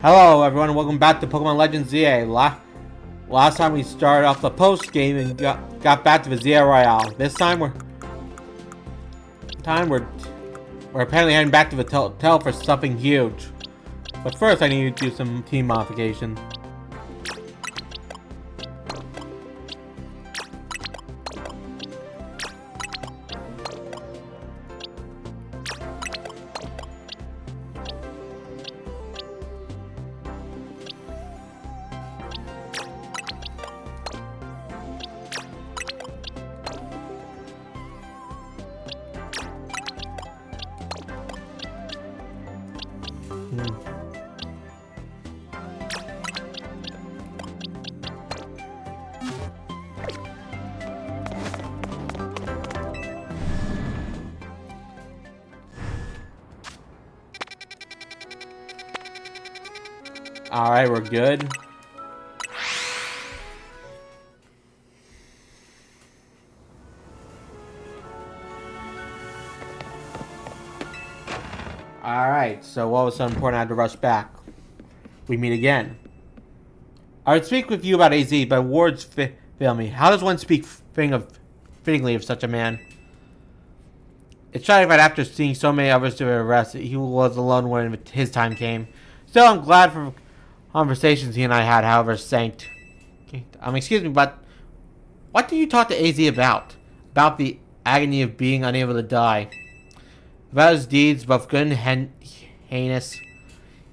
Hello everyone, welcome back to Pokemon Legends ZA. Last time we started off the post game and got back to the ZA Royale. This time we're apparently heading back to the hotel for something huge. But first I need to do some team modification. Alright, we're good. Alright, so what was so important I had to rush back? We meet again. I would speak with you about AZ, but words fail me. How does one speak fittingly of such a man? It's shocking that after seeing so many others to arrest, he was alone when his time came. Still, I'm glad for conversations he and I had, however, sank. Excuse me, but what did you talk to AZ about? About the agony of being unable to die. About his deeds, both good and heinous.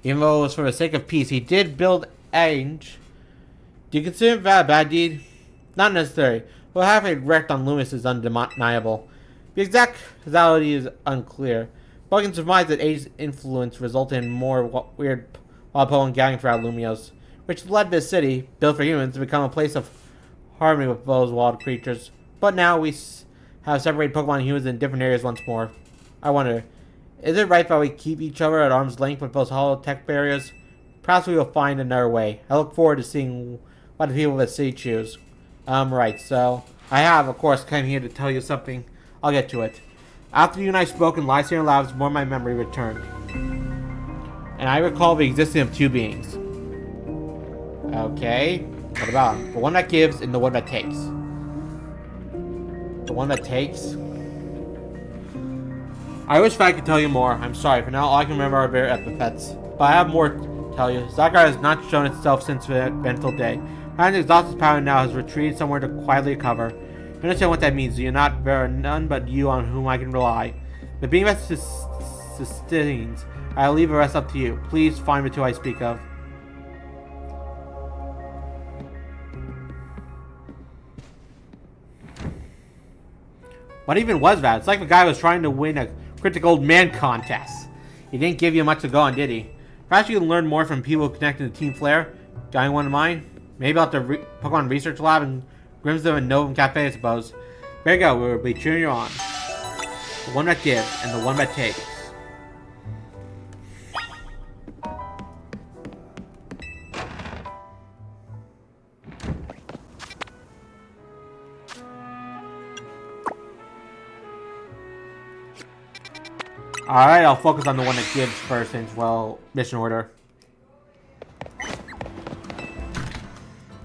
Even though it was for the sake of peace, he did build Ainge. Do you consider that a bad deed? Not necessarily. Well, having it wrecked on Loomis is undeniable. The exact causality is unclear. But I can surmise that Ainge's influence resulted in more weird Pokemon gathering throughout Lumios, which led this city, built for humans, to become a place of harmony with those wild creatures. But now we have separated Pokemon and humans in different areas once more. I wonder, is it right that we keep each other at arm's length with those hollow tech barriers? Perhaps we will find another way. I look forward to seeing what the people of the city choose. Right, so I have, of course, come here to tell you something. I'll get to it. After you and I spoke in Lysander Labs, more of my memory returned. And I recall the existence of two beings. Okay, what about the one that gives and the one that takes? The one that takes? I wish I could tell you more. I'm sorry, for now all I can remember are bare epithets. But I have more to tell you. Zygarde has not shown itself since the eventful day. Having exhausted its power now has retreated somewhere to quietly recover. You understand what that means. You're not there are none but you on whom I can rely. The being that sustains, I'll leave the rest up to you. Please find the two I speak of. What even was that? It's like the guy was trying to win a critical old man contest. He didn't give you much to go on, did he? Perhaps you can learn more from people connected to Team Flare. Got anyone in mind? Maybe out the Pokemon Research Lab in Grimsdale and Novum Cafe, I suppose. There you go, we will be cheering you on. The one that gives and the one that takes. Alright, I'll focus on the one that gives first since, well, mission order.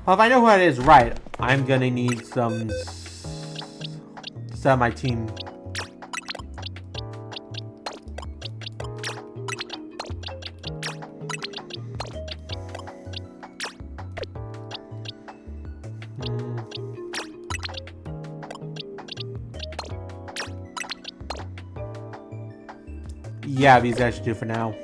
Well, if I know who that is right, I'm gonna need some to set up my team. Yeah, these guys should do for now.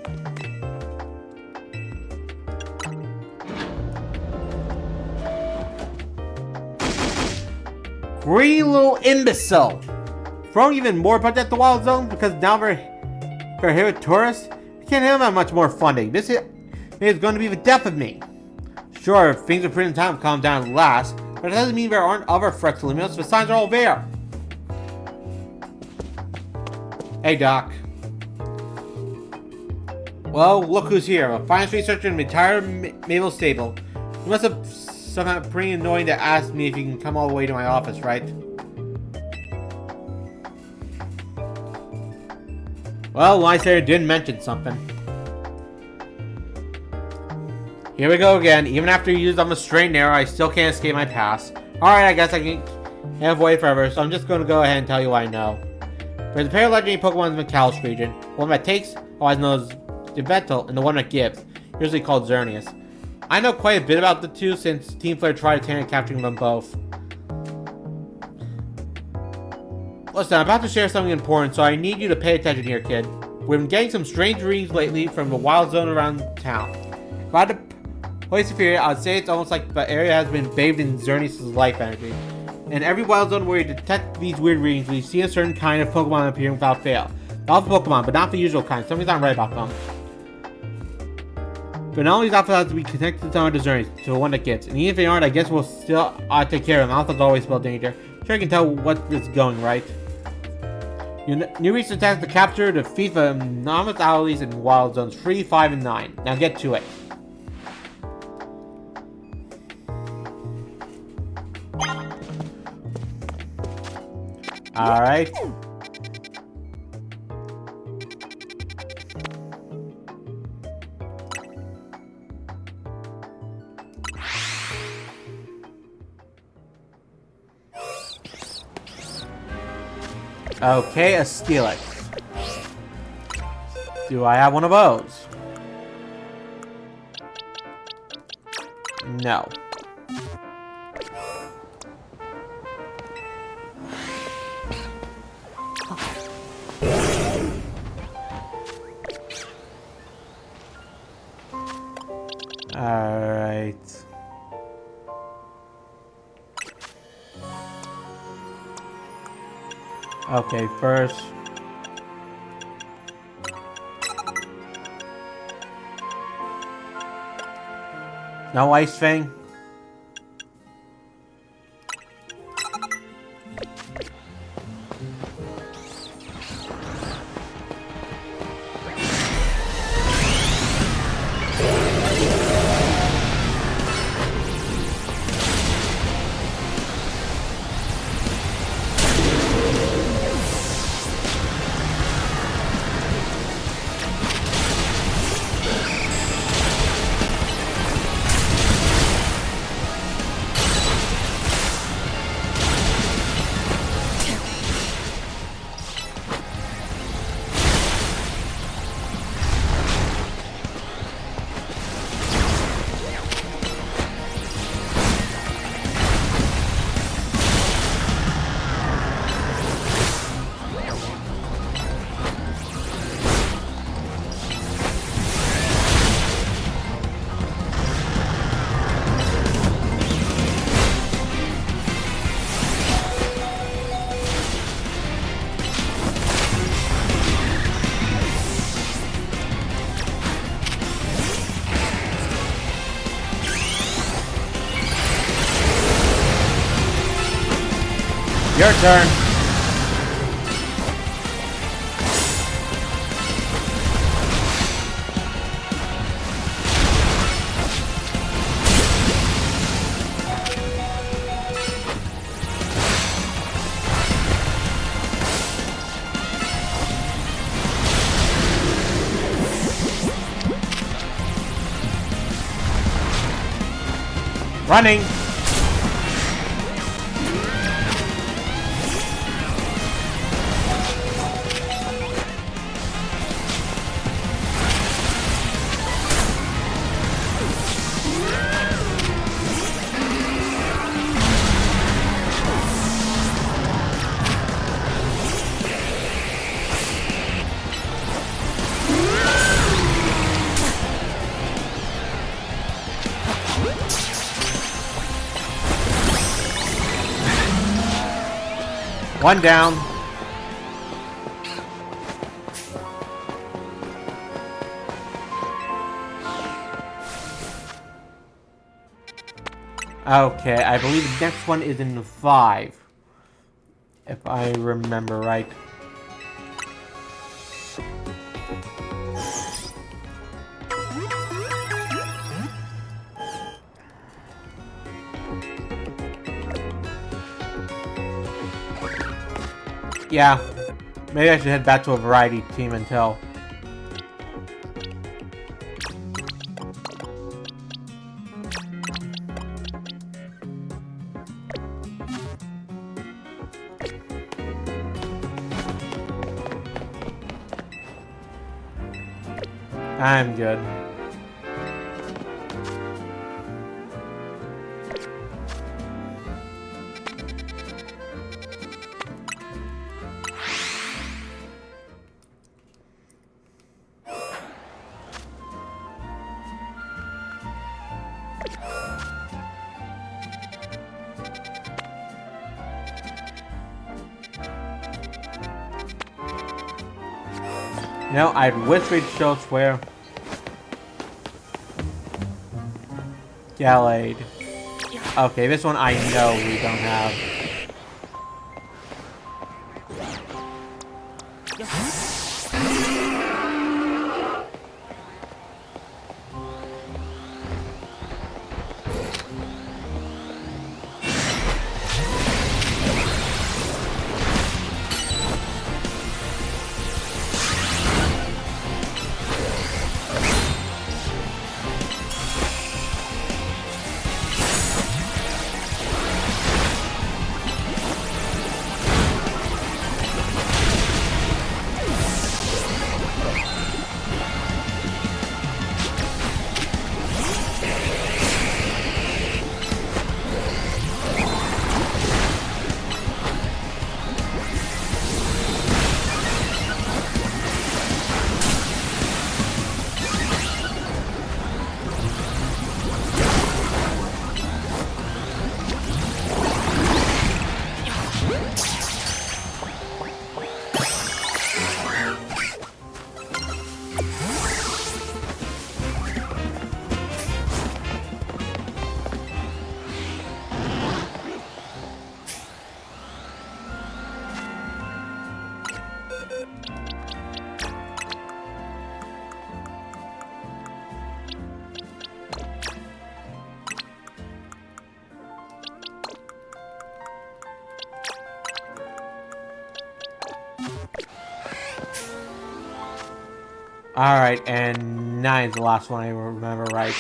Greedy little imbecile! Throwing even more budget at the Wild Zone because now they're here with tourists? We can't have that much more funding. This is going to be the death of me. Sure, things are pretty in time to calm down at last, but it doesn't mean there aren't other threats to Luminos. The signs are all there. Hey, Doc. Well, look who's here. A finance researcher in the entire Mabel stable. You must have somehow pretty annoying to ask me if you can come all the way to my office, right? Well, Lysander did mention something. Here we go again. Even after you used on the straight and narrow, I still can't escape my past. Alright, I guess I can't avoid forever, so I'm just going to go ahead and tell you what I know. There's a pair of legendary Pokemon in the Kalos region. One that takes, otherwise known as Yveltal, and the one that gives, usually called Xerneas. I know quite a bit about the two since Team Flare tried attempting capturing them both. Listen, I'm about to share something important, so I need you to pay attention here, kid. We've been getting some strange readings lately from the wild zone around town. If I had to place a period, I would say it's almost like the area has been bathed in Xerneas' life energy. In every wild zone where you detect these weird readings, we see a certain kind of Pokemon appearing without fail. Not the Pokemon, but not the usual kind. Something's not right about them. But not only does Alpha have to be connected to someone to Xerneas, to the one that gets. And even if they aren't, I guess we'll still take care of them. Alpha's always spelled danger. Sure, you can tell what is going, right? New research attempts to capture the FIFA anomalous owlies in wild zones 3, 5, and 9. Now get to it. Alright. Okay, a Steelix. Do I have one of those? No. Alright. Okay, first. No Ice Fang? Your turn. Running. One down. Okay, I believe the next one is in 5. If I remember right. Yeah, maybe I should head back to a variety team until. I'm good. You know, I wish we'd show us where Gallade. Okay, this one I know we don't have. Alright, and 9's the last one I remember right.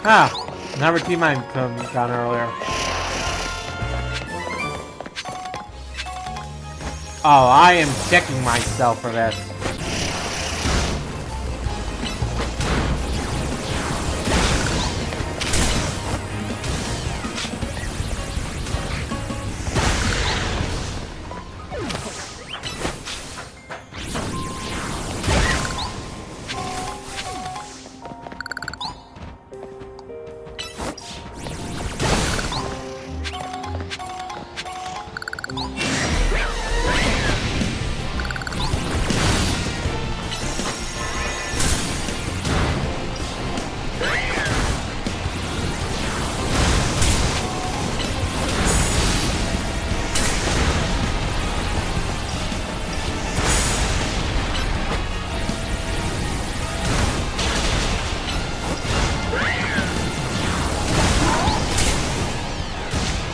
Ah, another team I come down earlier. Oh, I am checking myself for this.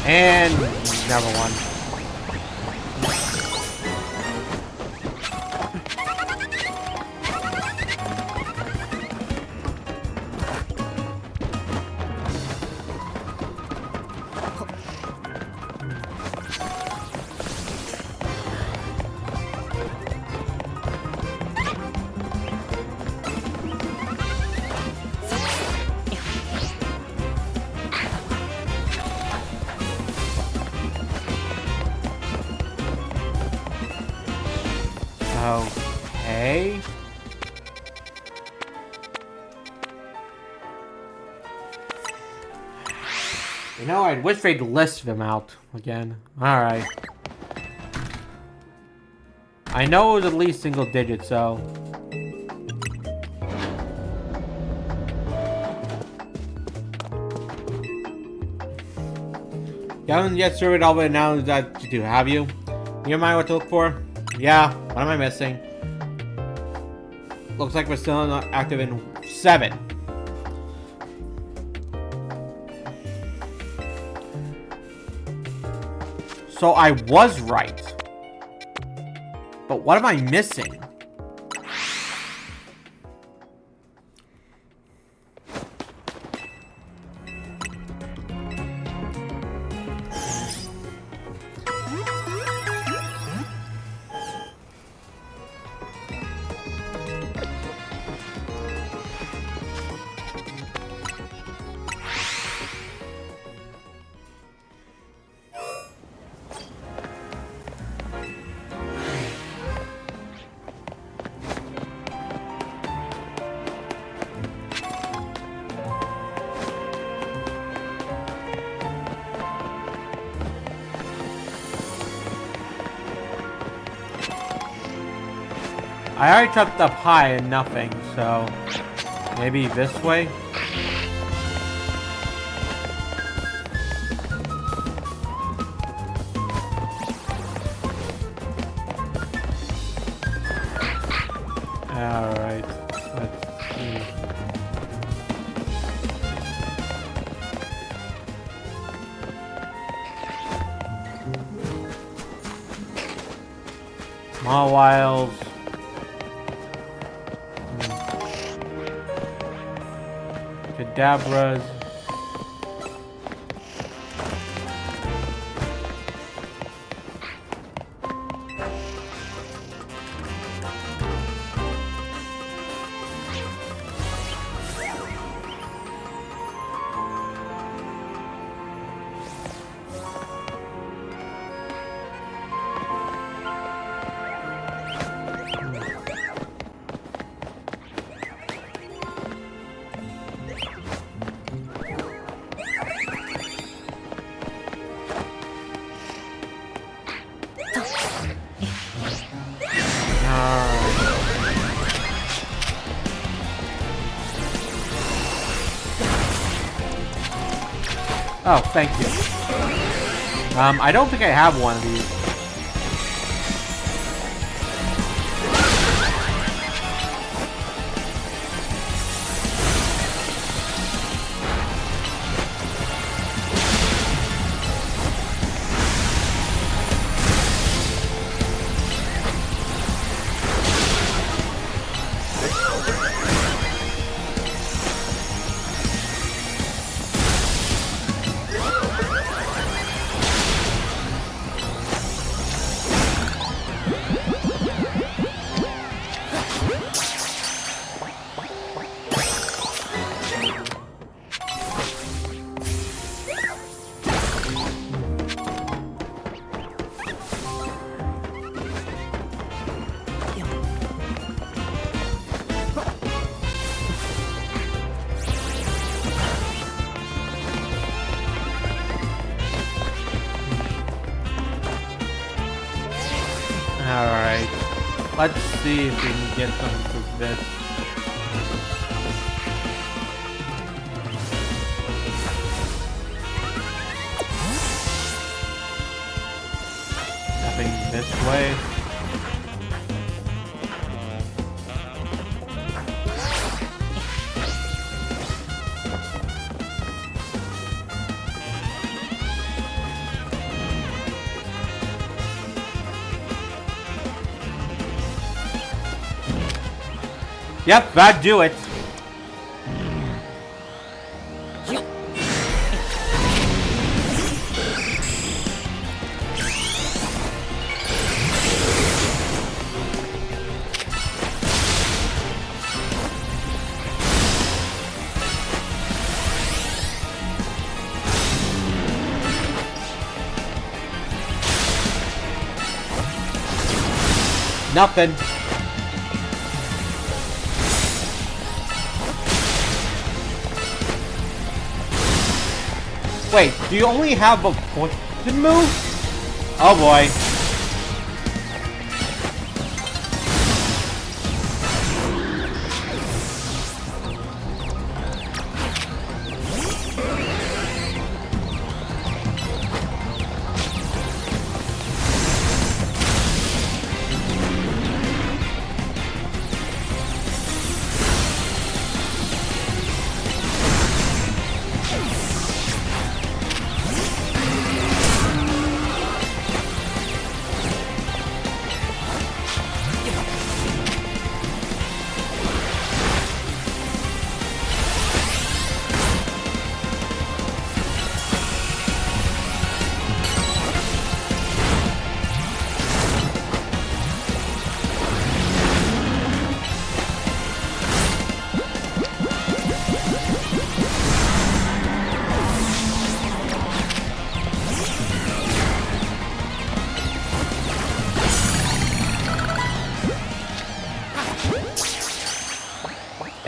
And another one. Okay. You know, I wish they'd list them out again. Alright. I know it was at least single digits, so... You haven't yet surveyed all the now that you do, have you? You remind what to look for? Yeah, what am I missing? Looks like we're still not active in 7. So I was right. But what am I missing? I already tripped up high and nothing, so maybe this way? Alright, let's see. Mawilds. Kadabras. Oh, thank you. I don't think I have one of these. Alright. Let's see if we can get something to this. Nothing this way. Yep, that'd do it. Nothing. Wait, do you only have a poison move? Oh boy.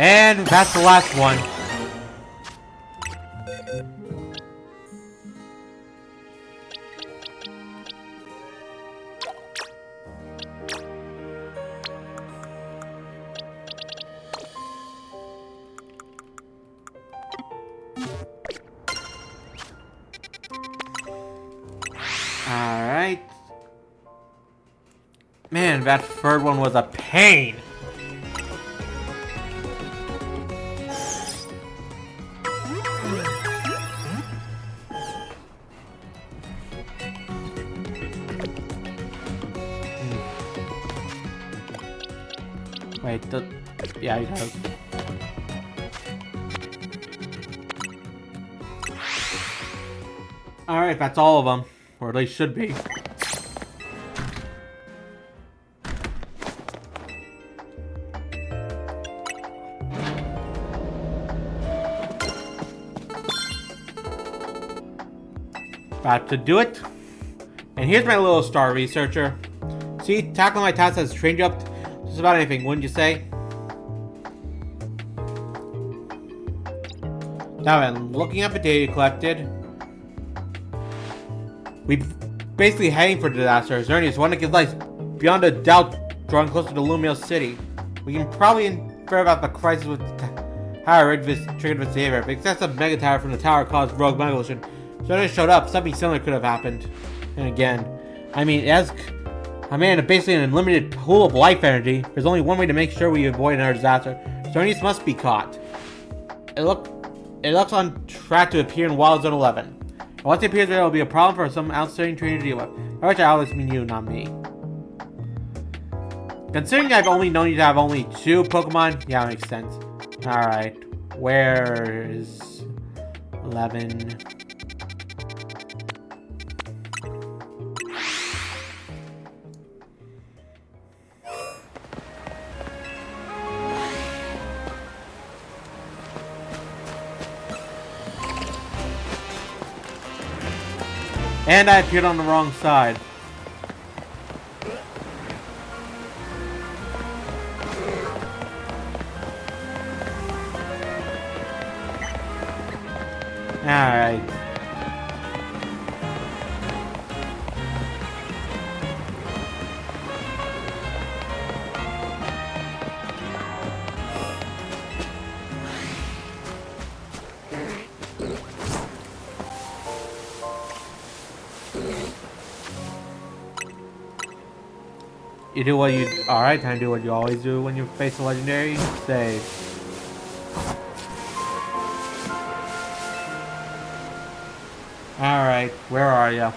And that's the last one. Alright. Man, that third one was a pain. Wait, yeah, he does. Alright, that's all of them. Or at least should be. About to do it. And here's my little star researcher. See, tackling my task has trained you up just about anything, wouldn't you say? Now then, looking at the data you collected, we're basically heading for disaster. Zerny is one that gives life beyond a doubt, drawing closer to Lumio City. We can probably infer about the crisis with Tower this triggered the savior. The excessive mega tower from the tower caused rogue evolution. Zerny showed up, something similar could have happened. And again, I mean, as a man, basically an unlimited pool of life energy, there's only one way to make sure we avoid another disaster. Zernius must be caught. It looks on track to appear in Wild Zone 11. And once it appears, there will be a problem for some outstanding trainer to deal with. By which I always mean you, not me. Considering I've only known you to have only 2 Pokemon, yeah, makes sense. Alright, where is 11? And I appeared on the wrong side. Alright. You do what you... Alright, time to do what you always do when you face a legendary. Save. Alright, where are you?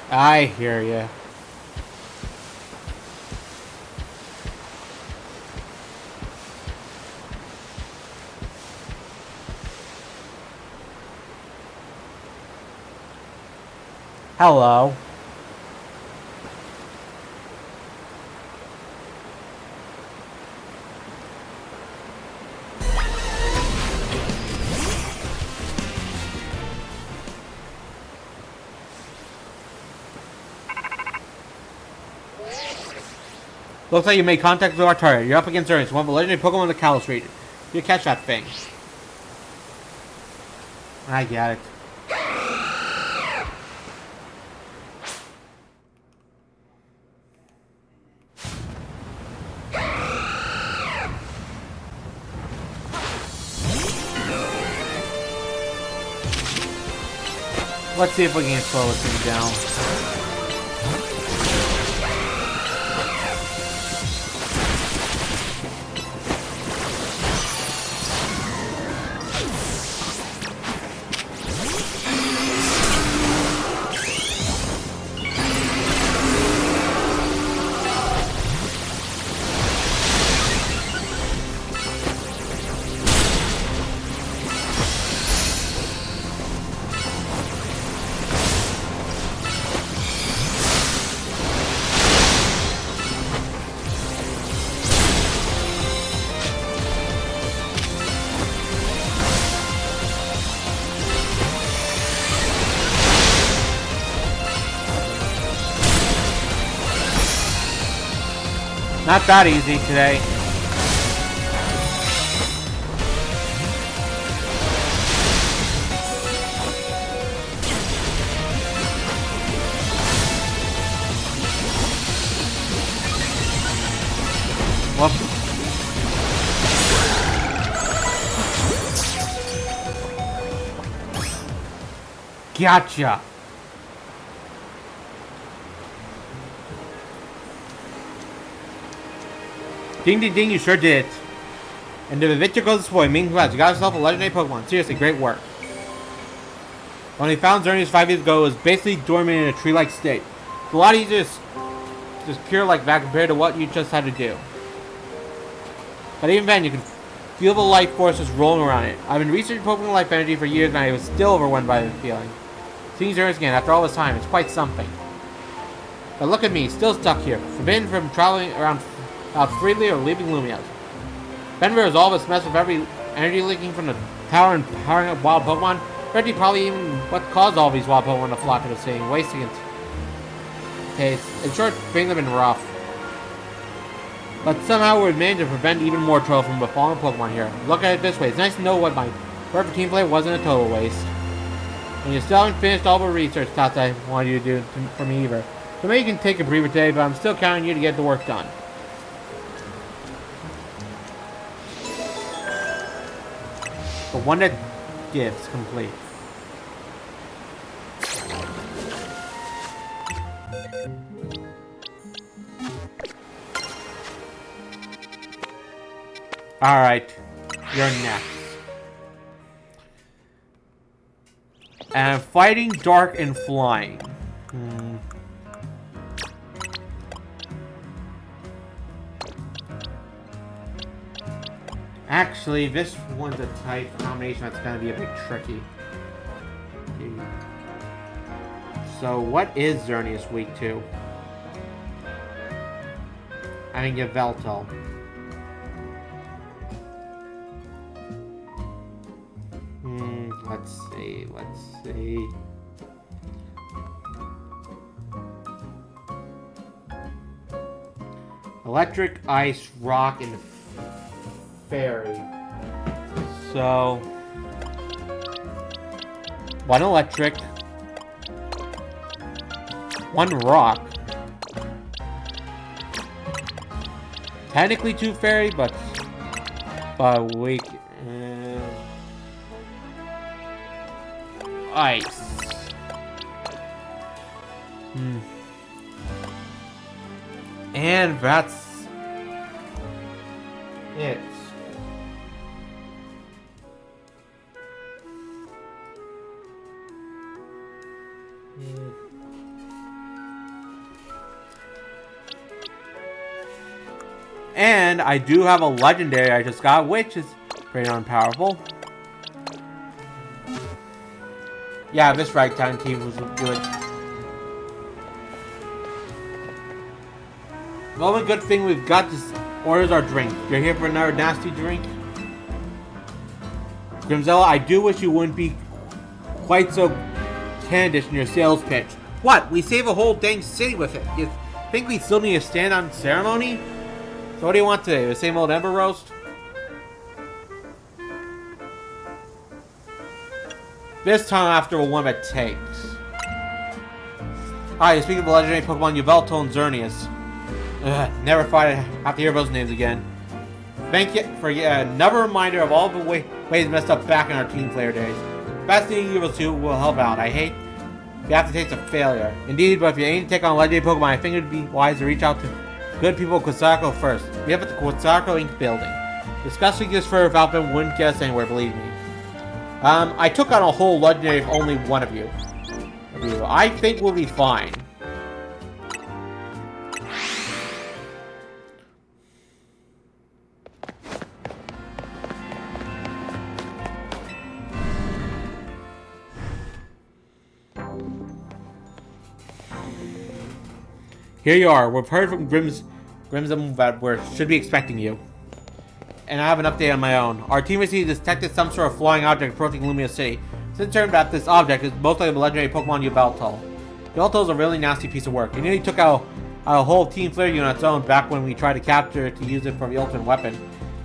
I hear you. Hello. Looks like you made contact with our target. You're up against Ernest, one of the legendary Pokemon in the Kalos region. You catch that thing. I get it. Let's see if we can slow this thing down. Not that easy today. Whoop. Gotcha. Ding ding ding, you sure did it. And the victor goes this way. Meanwhile, you got yourself a legendary Pokemon. Seriously, great work. When we found Xerneas 5 years ago, it was basically dormant in a tree-like state. It's a lot easier to just cure like that compared to what you just had to do. But even then, you can feel the life forces rolling around it. I've been researching Pokemon life energy for years and I was still overwhelmed by the feeling. Seeing Xerneas again after all this time, it's quite something. But look at me, still stuck here, forbidden from traveling around freely or leaving Lumiose. Benver has all this mess with every energy leaking from the tower and powering up wild Pokemon. Reggie probably even what caused all these wild Pokemon to flock to the city, wasting its taste. In short, things have been rough. But somehow we've managed to prevent even more trouble from befalling Pokemon here. Look at it this way, it's nice to know what my perfect team play wasn't a total waste. And you still haven't finished all the research tasks I wanted you to do for me either. So maybe you can take a breather today, but I'm still counting on you to get the work done. The one that gives complete. Alright, you're next. And fighting, dark, and flying. Actually, this one's a type combination that's going to be a bit tricky. So, what is Xerneas weak to? I mean, Yveltal. Let's see. Electric, ice, rock, and fairy. So, one electric, one rock, technically two fairy, but weak. Ice. And that's it. And I do have a legendary I just got, which is pretty unpowerful. Yeah, this ragtime team was good. The only good thing we've got to order is our drink. You're here for another nasty drink? Grimzilla, I do wish you wouldn't be quite so candid in your sales pitch. What? We save a whole dang city with it. You think we still need to stand on ceremony? So what do you want today? The same old Ember Roast? This time after one it takes. Hi, speaking of the legendary Pokemon Yveltal and Xerneas. Never thought I'd have to hear those names again. Thank you for another reminder of all the ways messed up back in our Team Player days. Fascinating Evil 2 will help out. I hate you have to taste a failure. Indeed, but if you aim to take on legendary Pokemon, I think it would be wise to reach out to good people of Quasarco first. We have at the Quasarco Inc. building. Discussing this further without them wouldn't get us anywhere, believe me. I took on a whole legendary if only one of you. I think we'll be fine. Here you are. We've heard from Grimsum that we should be expecting you. And I have an update on my own. Our team recently detected some sort of flying object approaching Lumia City. It's turned out this object is most likely the legendary Pokemon Yveltal. Yveltal is a really nasty piece of work. It nearly took out a whole Team Flare unit on its own back when we tried to capture it to use it for the ultimate weapon.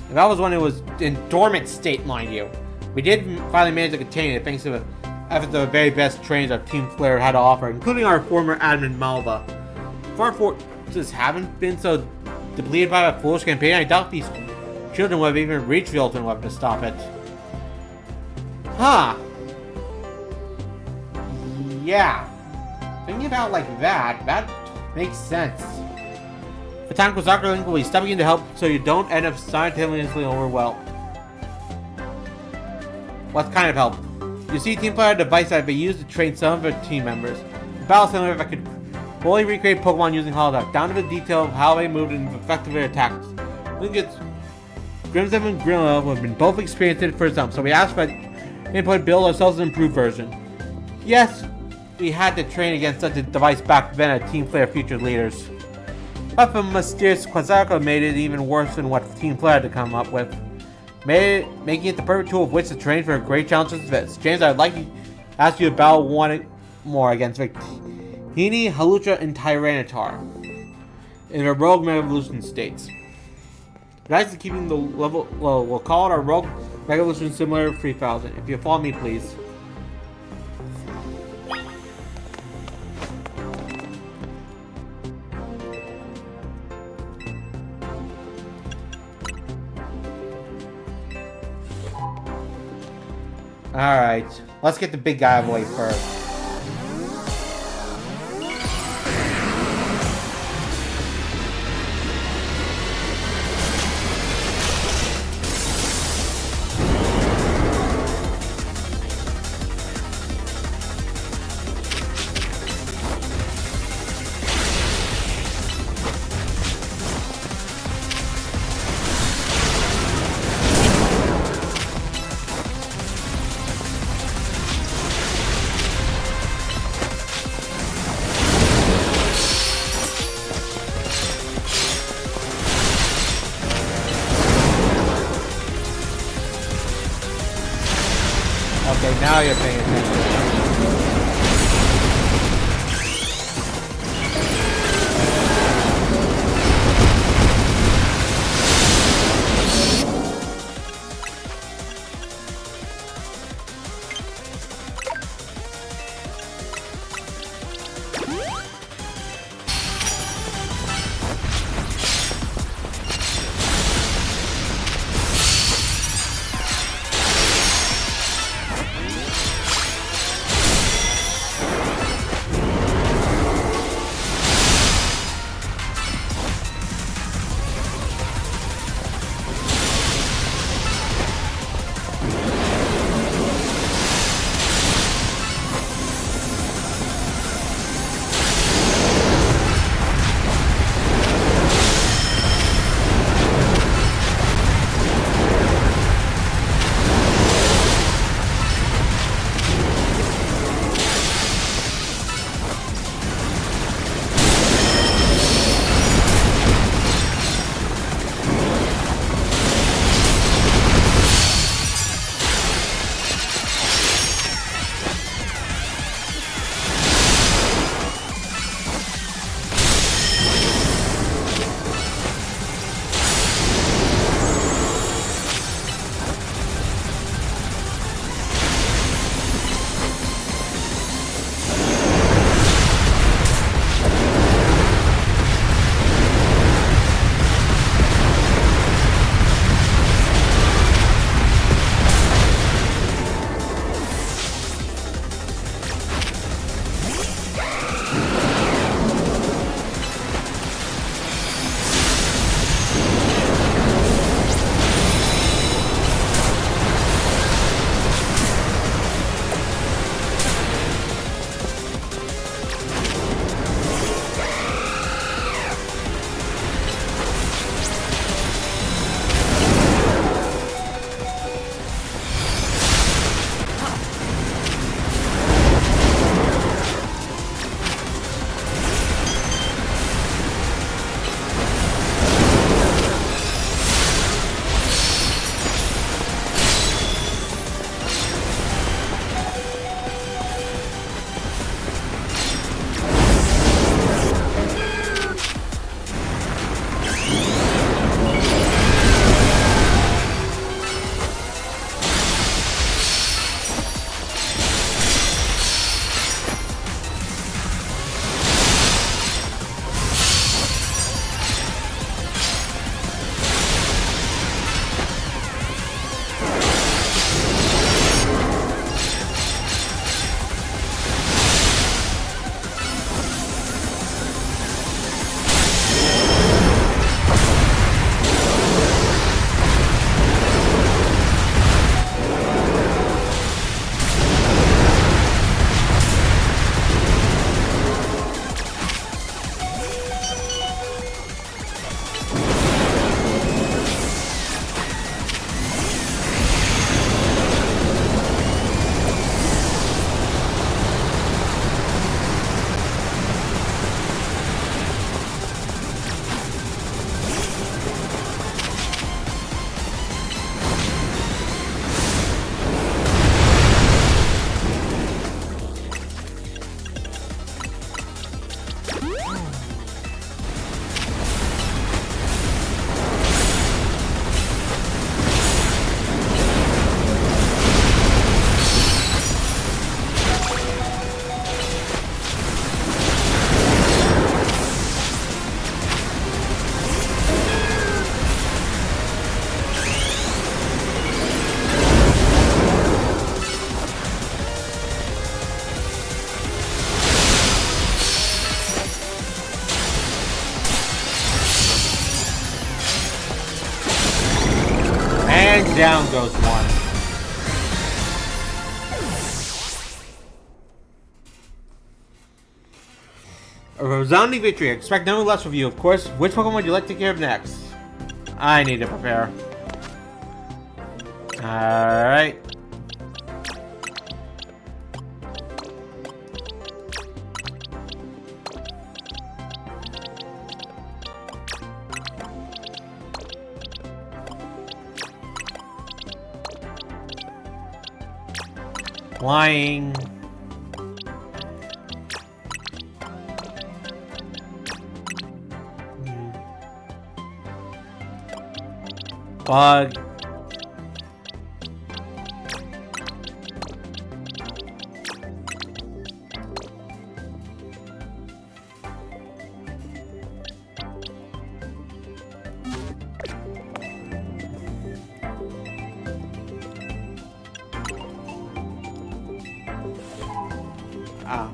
And that was when it was in dormant state, mind you. We did finally manage to contain it thanks to the efforts of the very best trainers that Team Flare had to offer, including our former admin Malva. If our forces haven't been so depleted by that foolish campaign, I doubt these children would have even reached the ultimate weapon to stop it. Huh. Yeah. Thinking about like that makes sense. The time Quasarco Link will be stepping in to help so you don't end up simultaneously overwhelmed. What kind of help? You see, Team Player had a device that had been used to train some of their team members. The battle simulator that could fully recreate Pokemon using holodeck, down to the detail of how they moved and effective their attacks. Link gets Grimsum and Grillo have been both experienced it for some, so we asked for input to build ourselves an improved version. Yes, we had to train against such a device back then at Team Player future leaders. But the mysterious Quasarco made it even worse than what Team Player had to come up with. Making it the perfect tool of which to train for a great challenge as this. James, I'd like to ask you to battle one more against Victini, Hawlucha, and Tyranitar in their Rogue Mega Evolution states. Guys, keeping the level low. We'll call it our Rogue Mega Evolution Simulator 3000. If you follow me, please. Alright, let's get the big guy out of the way first. Okay, now you're paying attention. goes one. A resounding victory. Expect no less of you, of course. Which Pokemon would you like to care of next? I need to prepare. Alright. Flying. Bug. Ah.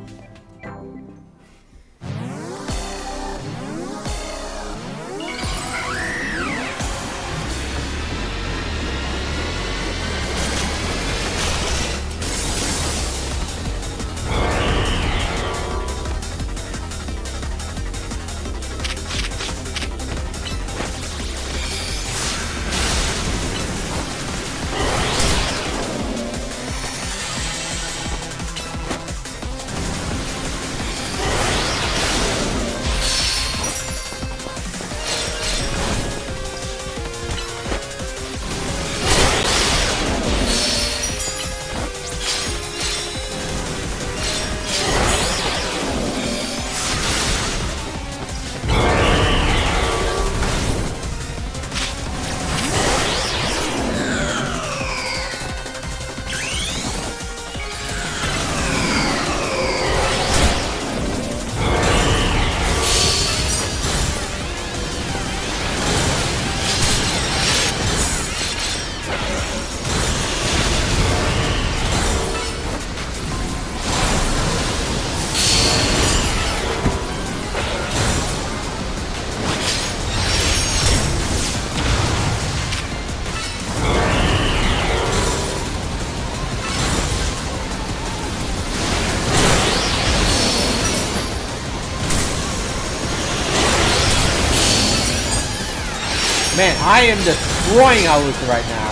Man, I am destroying Aluka right now.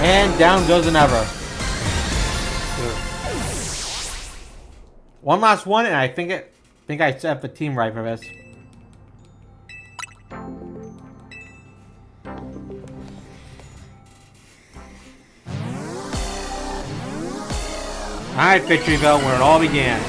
And down goes another. One last one, and I think I set up the team right for this. Alright, Victoryville, where it all began.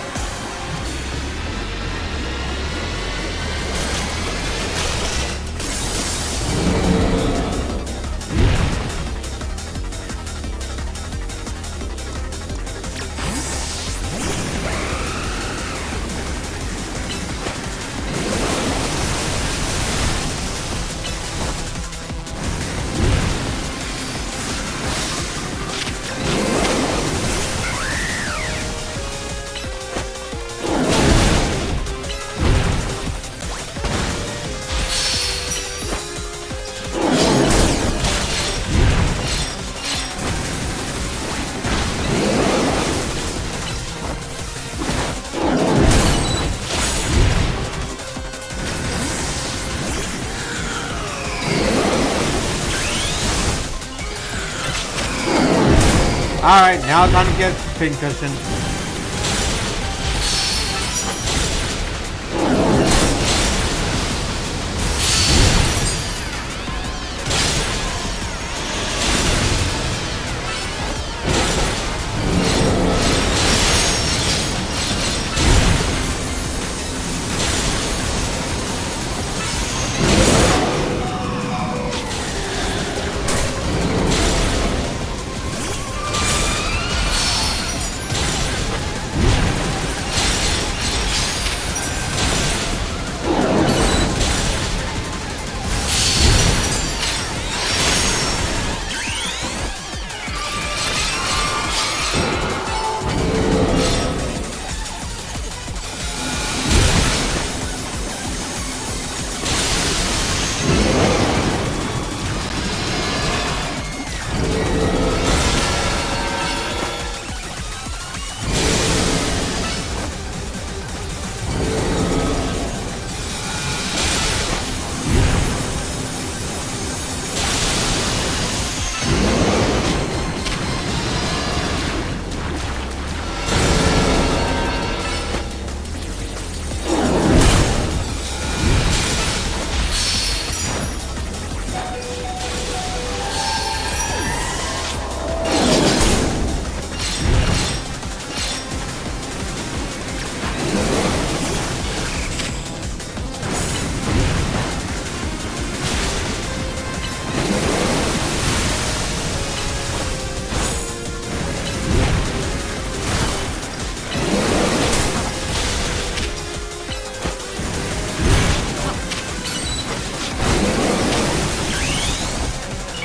Alright, now it's time to get pincushion.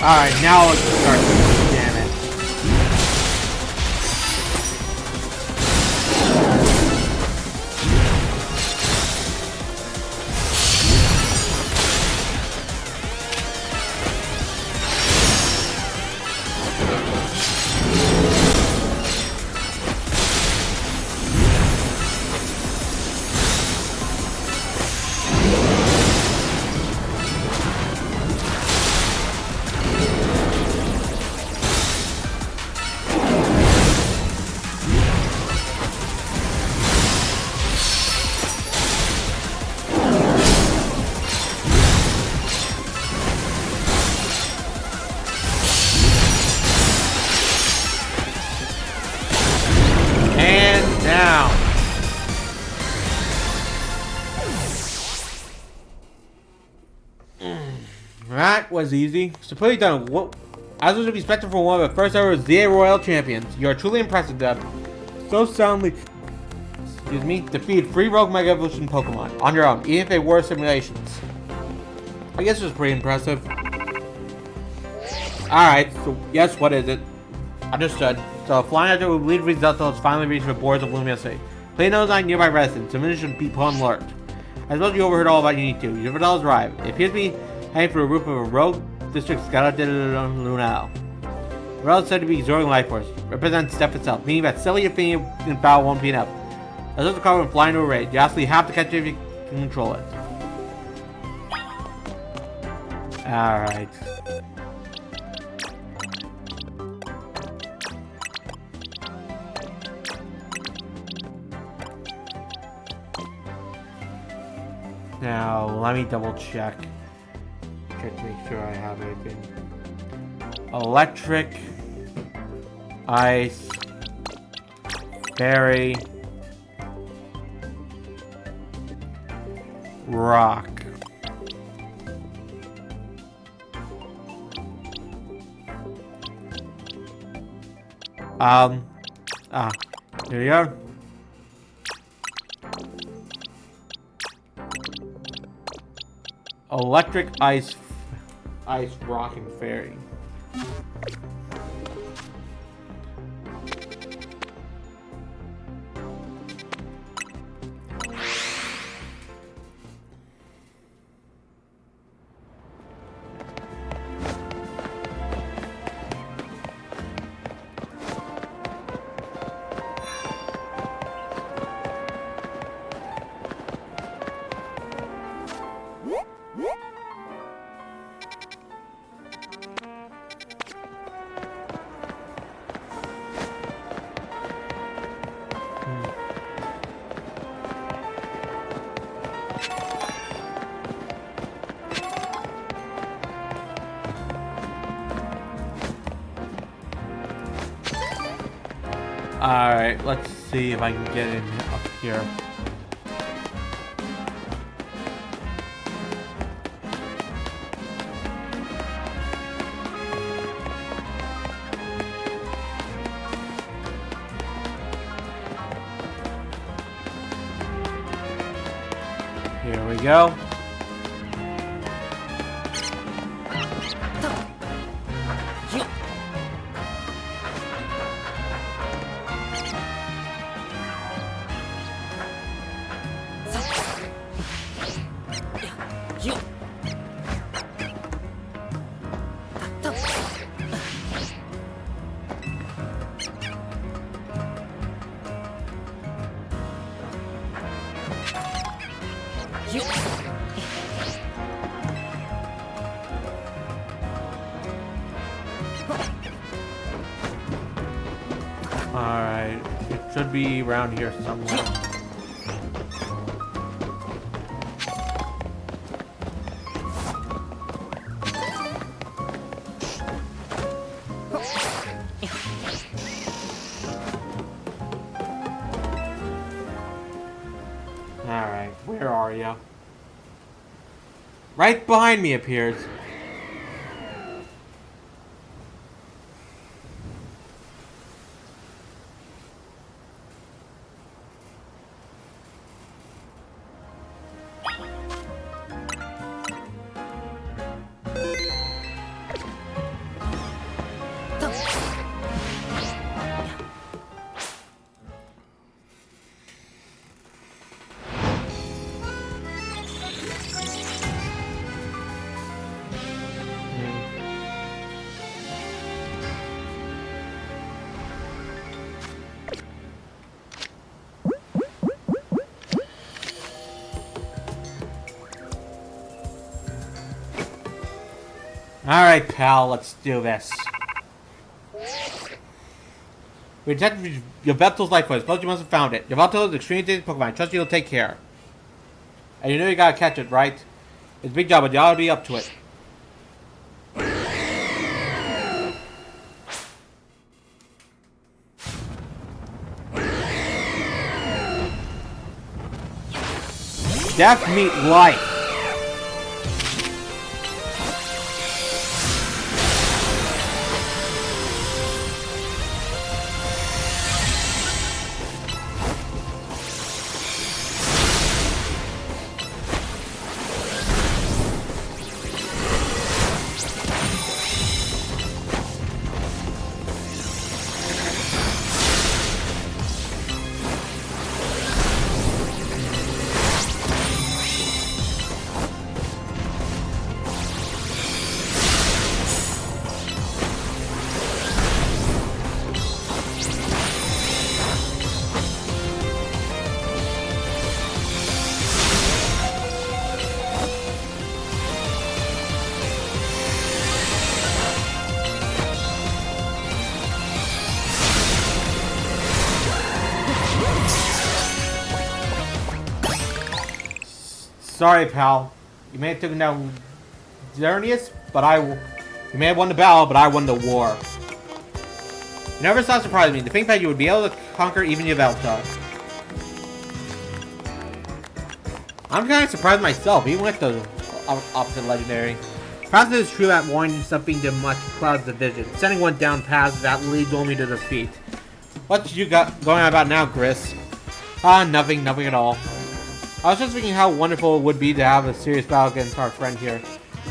Alright, now let's start. Damn it. Down. That was easy. So pretty done. What, as was to be expected from one of the first ever ZA Royal champions, you are truly impressive, Deb. So soundly, defeated 3 Rogue Mega Evolution Pokemon on your own, even if they were simulations. I guess it was pretty impressive. Alright, so yes, what is it? Understood. So flying after the lead result has finally reached the borders of Lumia City. Play knows on nearby residents, so many should be put on alert. I suppose you overheard all about Unit 2. Universal's arrived. It appears to be heading for the roof of a rogue district scattered Lunel. Morel is said to be exerting life force, represents Step itself, meaning that Silly Infinity in battle won't be enough. As well as cover and fly into a raid, you absolutely have to catch it if you can control it. Alright. Now, let me double check. check to make sure I have everything. Electric, ice, fairy, rock. Here we go. Electric, ice, rock, and fairy. Alright, let's see if I can get in up here. Here we go. Alright, it should be around here somewhere. Alright, where are you? Right behind me appears. Alright, pal, let's do this. We detected Yveltal's life force, but you must have found it. Yveltal is extremely dangerous Pokemon. Trust you'll take care. And you know you gotta catch it, right? It's a big job, but you ought to be up to it. Death meet life. Sorry, pal. You may have taken down Xerneas, you may have won the battle, but I won the war. You never stop surprising me. To think that you would be able to conquer even Yveltal. I'm kind of surprised myself, even with the opposite legendary. Perhaps it is true that warning something too much clouds the vision, sending one down paths that leads only to defeat. What you got going on about now, Gris? Nothing at all. I was just thinking how wonderful it would be to have a serious battle against our friend here.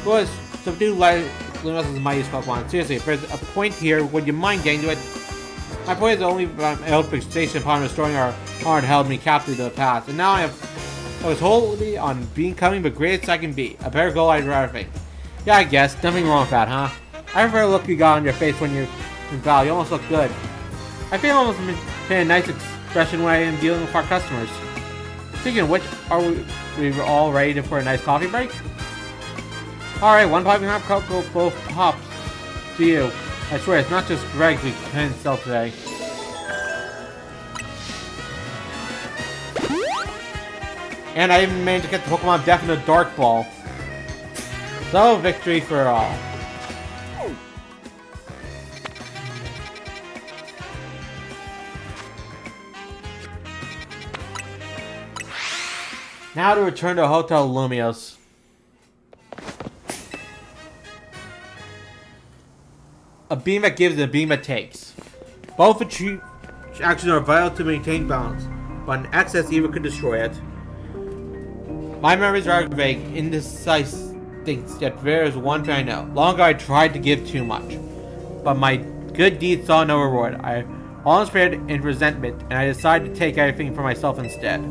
Who has subdued Lumos' mightiest Pokemon. Seriously, if there's a point here, would you mind getting to it? My point is only my own fixation upon restoring our heart held me captive to the past, and now I was wholly on becoming the greatest I can be. A better goal I'd rather think. Yeah, I guess. Nothing wrong with that, huh? I prefer the look you got on your face when you're in battle. You almost look good. I feel almost in a nice expression when I am dealing with our customers. Speaking of which, are we all ready for a nice coffee break? Alright, one piping hot cocoa, both pops to you. I swear, it's not just Greg we can sell today. And I even managed to get the Pokemon Death in a Dark Ball. So, victory for all. Now to return to Hotel Lumios. A beam that gives and a beam that takes. Both actions are vital to maintain balance, but an excess even could destroy it. My memories are vague, indecisive, yet there is one thing I know. Long ago I tried to give too much, but my good deeds saw no reward. I almost spared in resentment, and I decided to take everything for myself instead.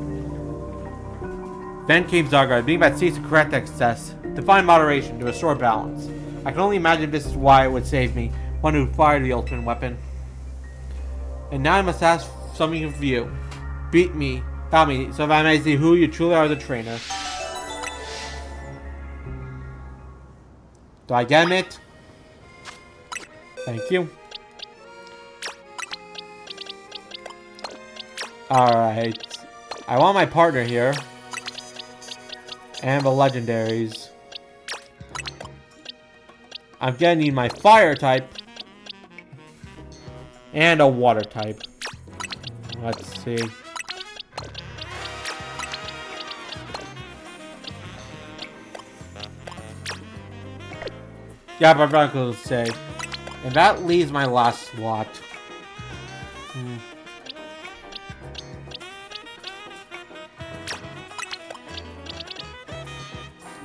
Then came Zygarde, a being that seeks to correct excess, to find moderation, to restore balance. I can only imagine this is why it would save me, one who fired the ultimate weapon. And now I must ask something of you. Beat me, battle me, so that I may see who you truly are as a trainer. Do I get it? Thank you. Alright. I want my partner here. And the legendaries. I'm gonna need my fire type. And a water type. Let's see. Yeah, but I'm going to say. And that leaves my last slot.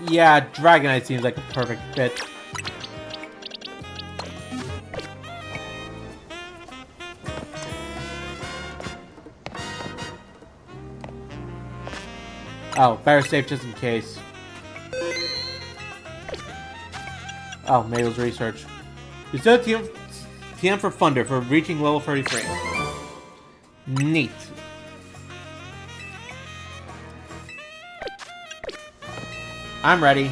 Yeah, Dragonite seems like a perfect fit. Oh, better safe just in case. Oh, maybe it was research. You still TM for Thunder for reaching level 33. Neat. I'm ready.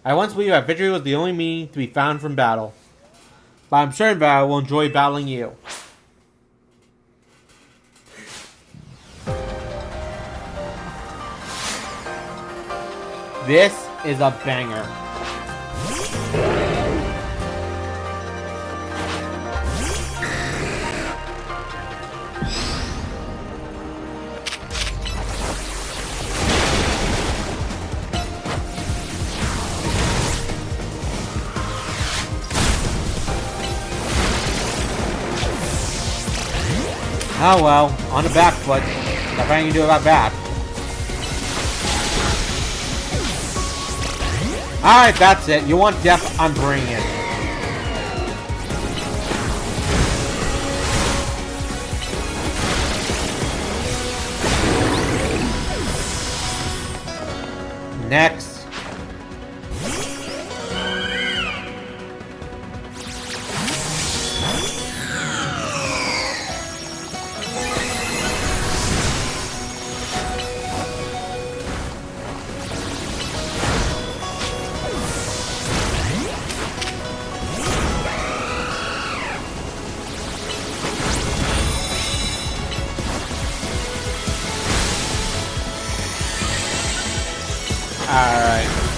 I once believed that victory was the only meaning to be found from battle. But I'm certain that I will enjoy battling you. This is a banger. Oh well, on the back foot. Nothing I can do about that. Alright, that's it. You want death? I'm bringing it. Next. Alright.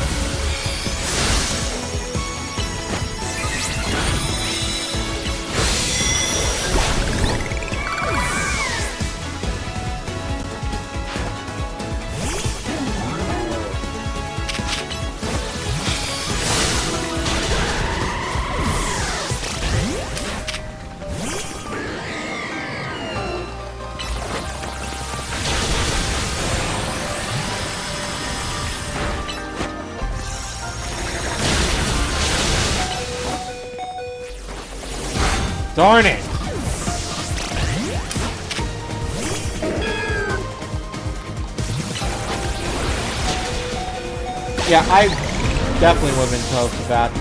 Darn it! Yeah, I definitely would have been toast with that.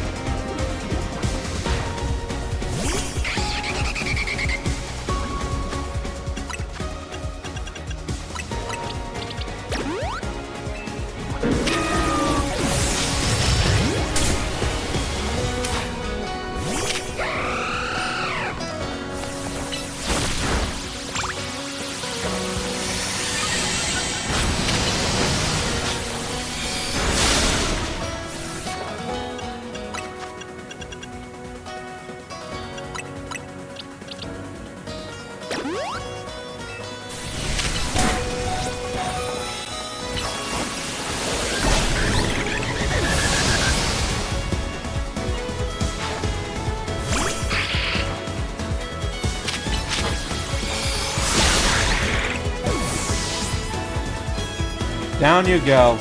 Down you go.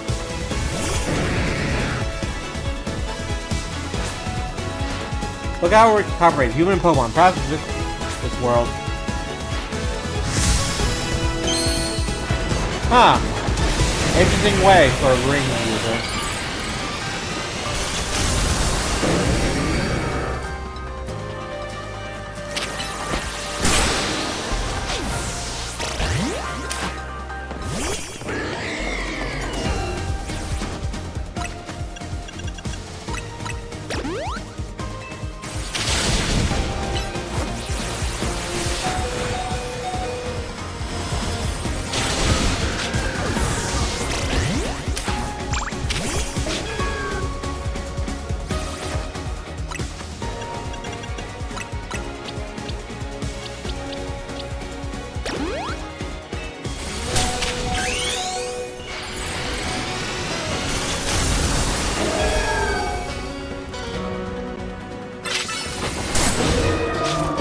Look how we're recovering. Human Pokemon. Perhaps this world. Huh. Interesting way for a ring user.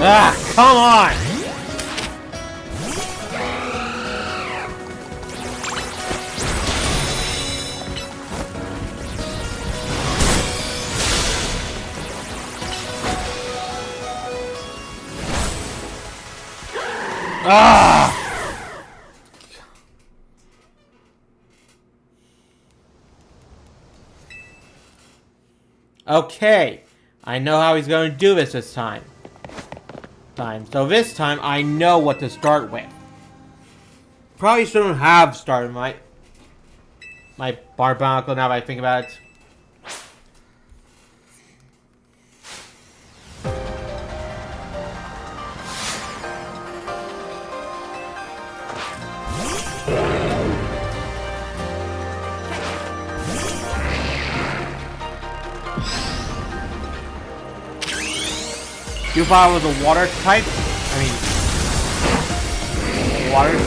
Ah, come on! Ah! Okay, I know how he's going to do this time. So this time, I know what to start with. Probably shouldn't have started my Barbarical now that I think about it. You thought it was a water type? I mean, water?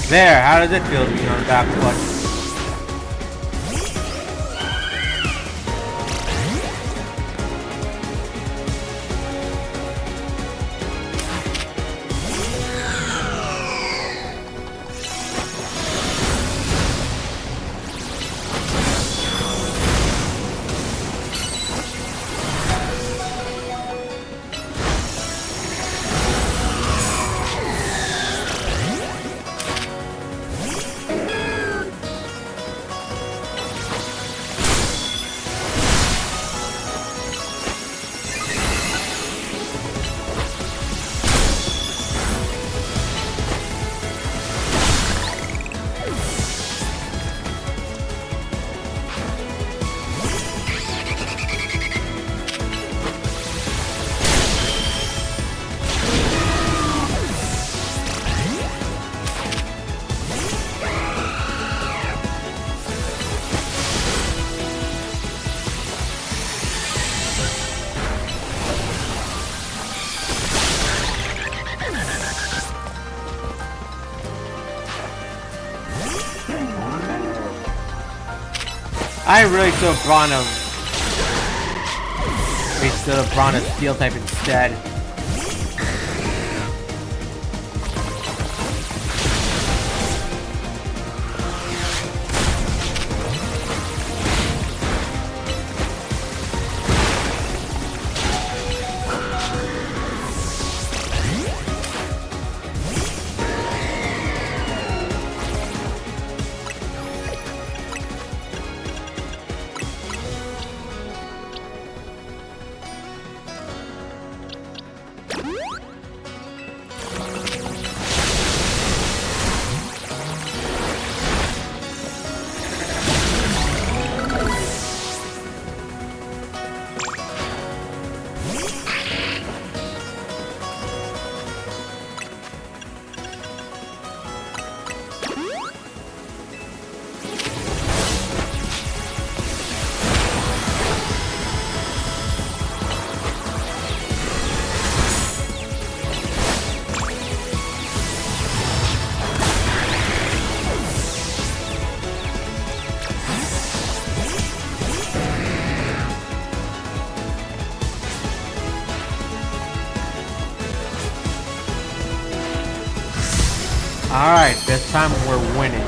There, how does it feel to be on the back foot? I really should have brought him. We should have brought a steel type instead. Alright, this time we're winning.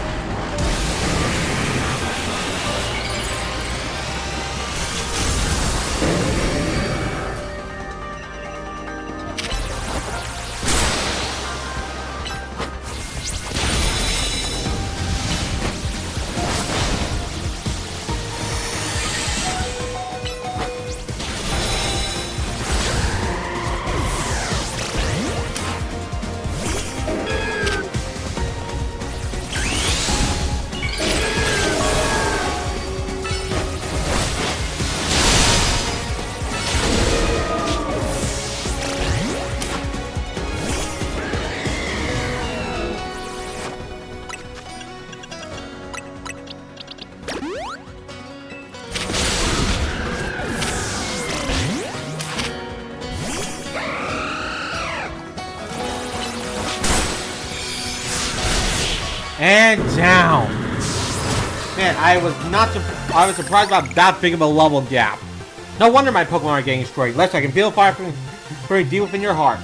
And down. Man, I was surprised about that big of a level gap. No wonder my Pokemon are getting destroyed. Lex, I can feel fire from very deep within your heart.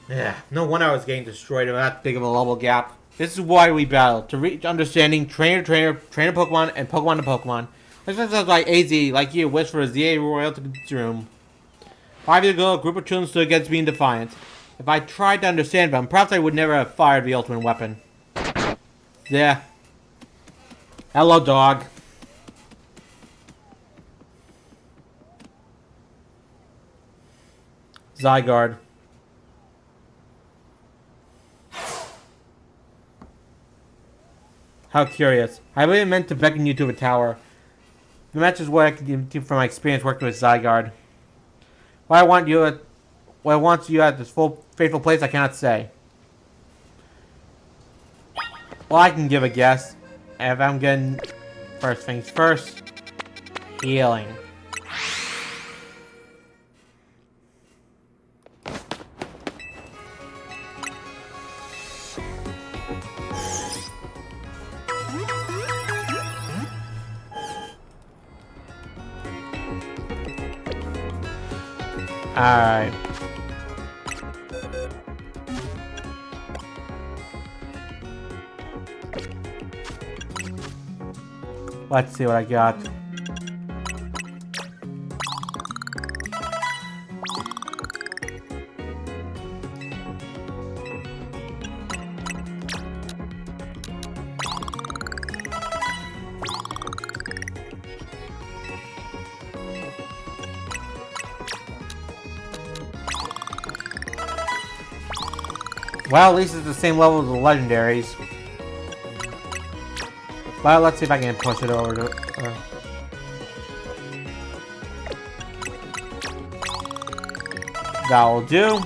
Yeah, no wonder I was getting destroyed with that big of a level gap. This is why we battle. To reach understanding, trainer Pokemon, and Pokemon to Pokemon. This is like AZ, like you, wish for a ZA Royal to consume. 5 years ago, a group of children stood against me in defiance. If I tried to understand them, perhaps I would never have fired the ultimate weapon. Yeah. Hello, dog. Zygarde. How curious. I really meant to beckon you to a tower. The match is what I can do from my experience working with Zygarde. Why I want you at this fateful place, I cannot say. Well, I can give a guess. If I'm getting first things first, healing. Alright. Let's see what I got. Well, at least it's the same level as the legendaries. Well, let's see if I can push it over to... That'll do.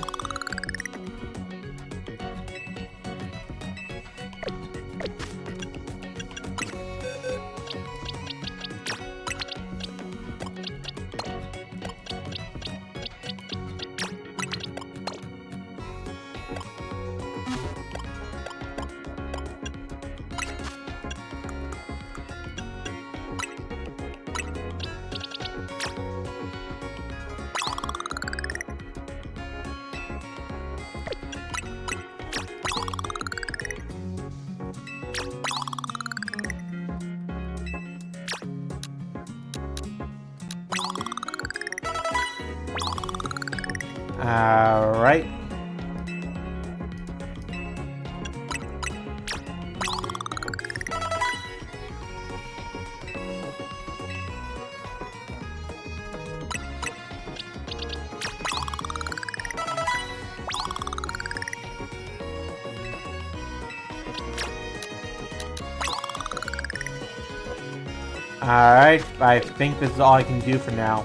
Alright. Alright, I think this is all I can do for now.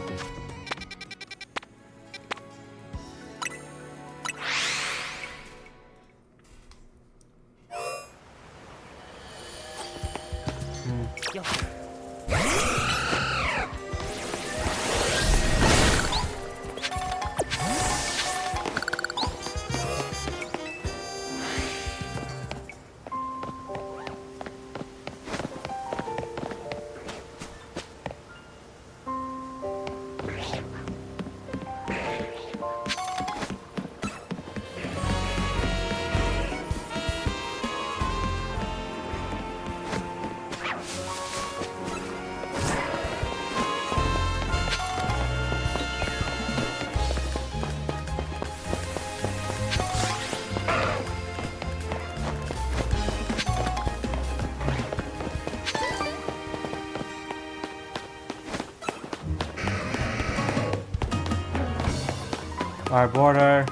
Our border.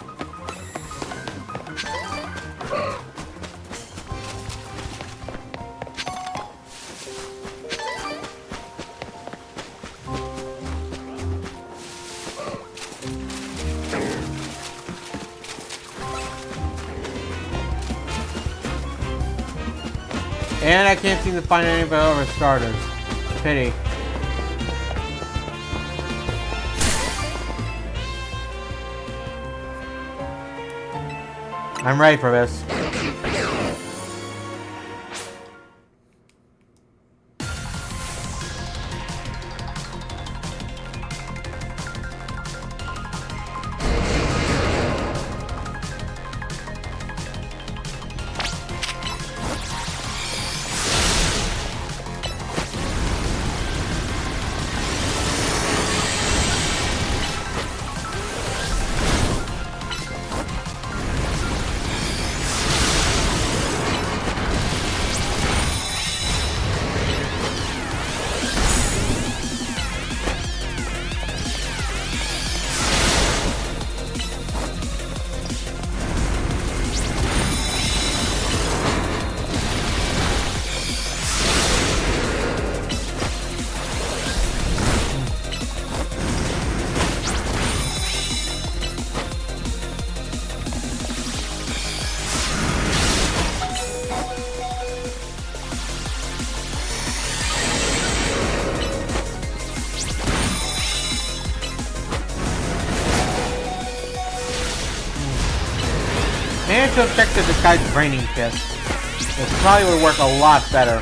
And I can't seem to find any of our starters. Pity. I'm ready for this. And to check the disguised braining kiss. This probably would work a lot better.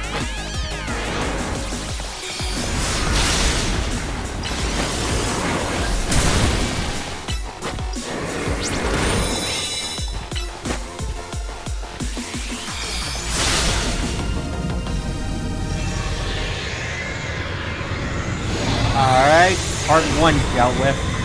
Alright, part 1 dealt with.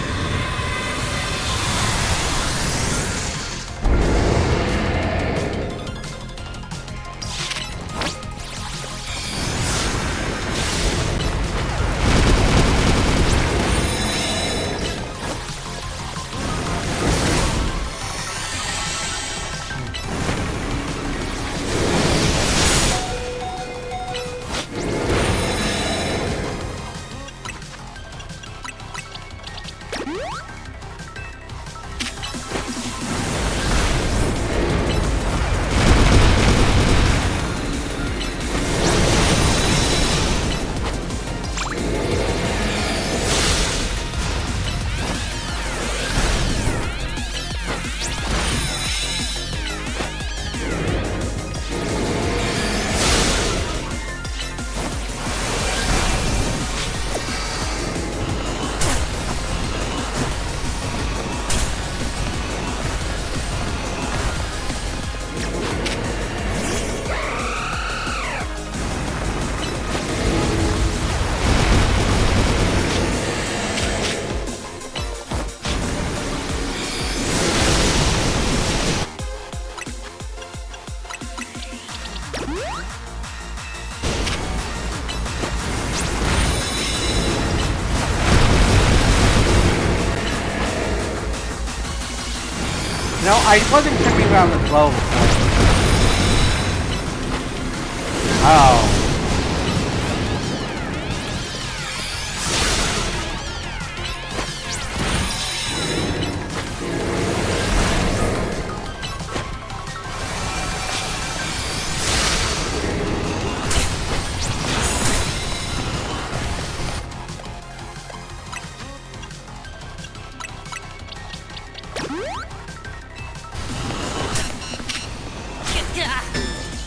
No, I wasn't tripping around the flow before. Oh.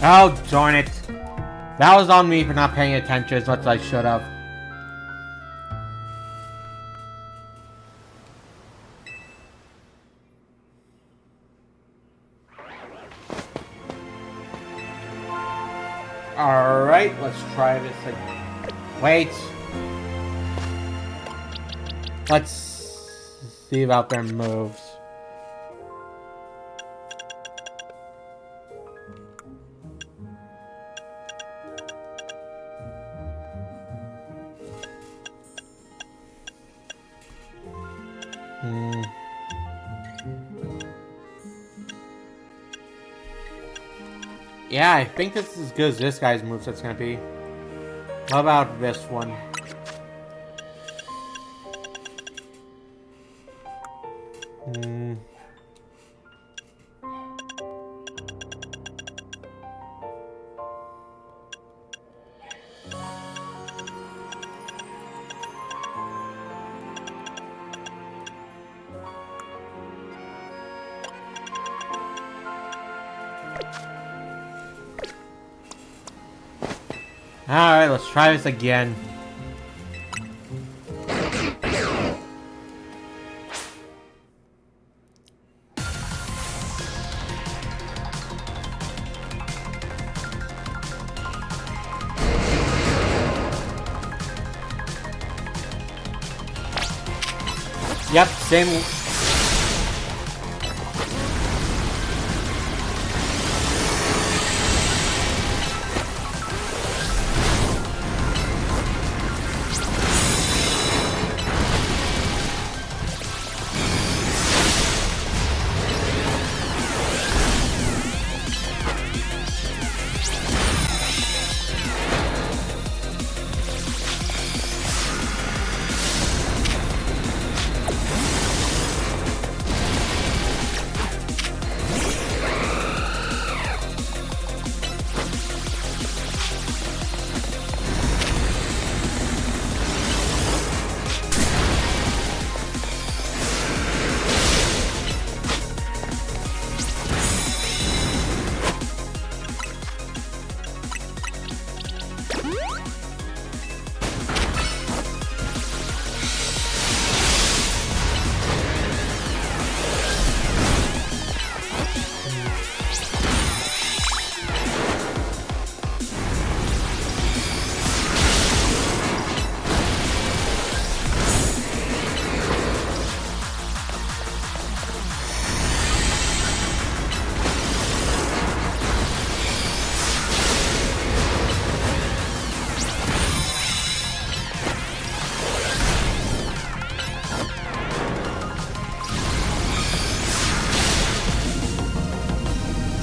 Oh, darn it. That was on me for not paying attention as much as I should have. Alright, let's try this again. Wait. Let's see about their moves. Yeah, I think this is as good as this guy's moveset's gonna be. How about this one? Alright, let's try this again. Yep, same.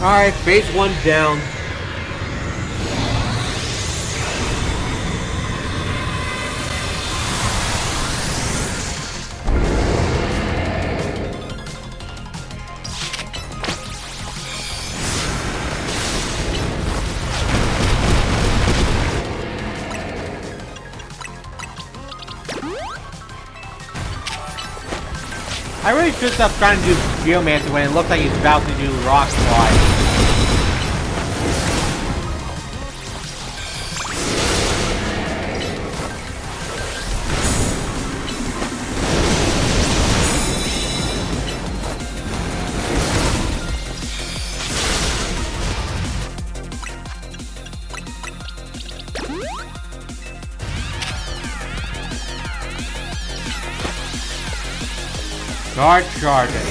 Alright, phase 1 down. I really should stop trying to do Geomancer when it looks like he's about to do Rock Slide. Guard charge it.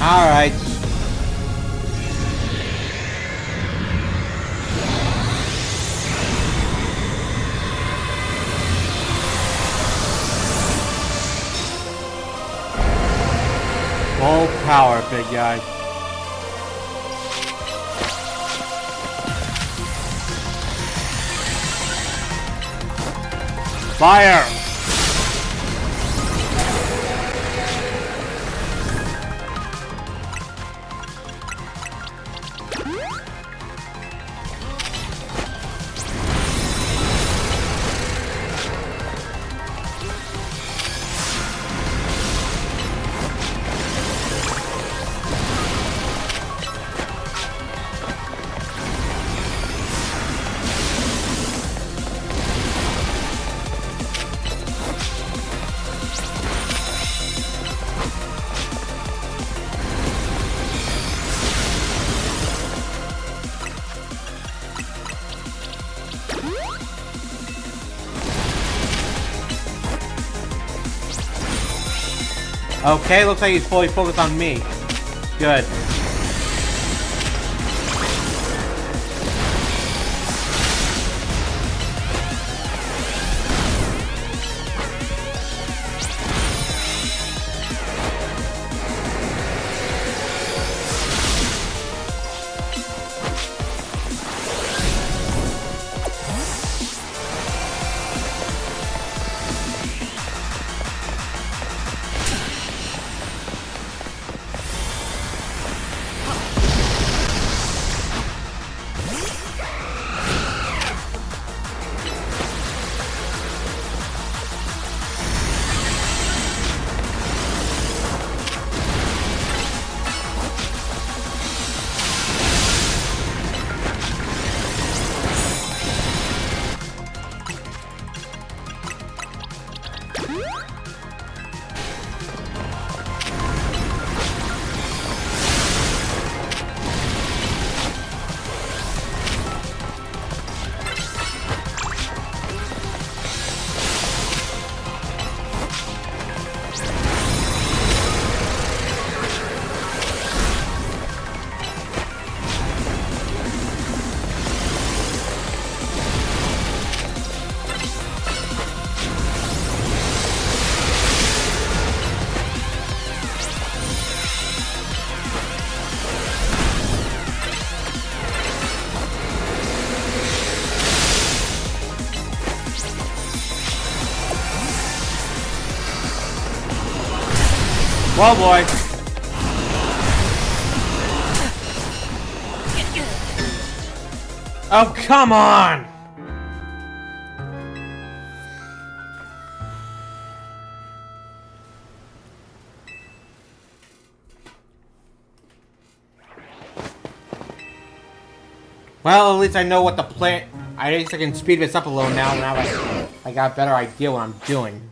Alright. Full power, big guy. Fire! Okay, looks like he's fully focused on me. Good. Well, boy. Oh, come on! Well, at least I know what the plan. I guess I can speed this up a little now. Now I got a better idea what I'm doing.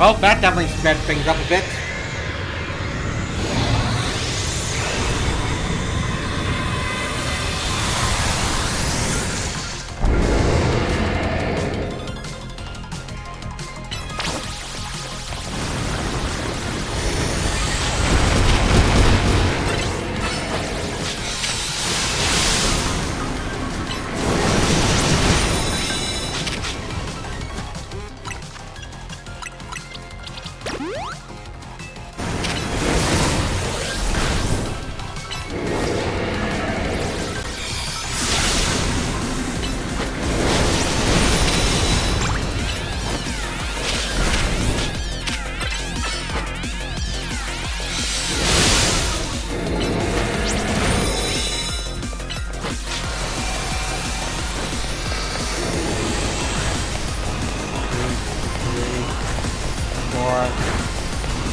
Well, that definitely sped things up a bit.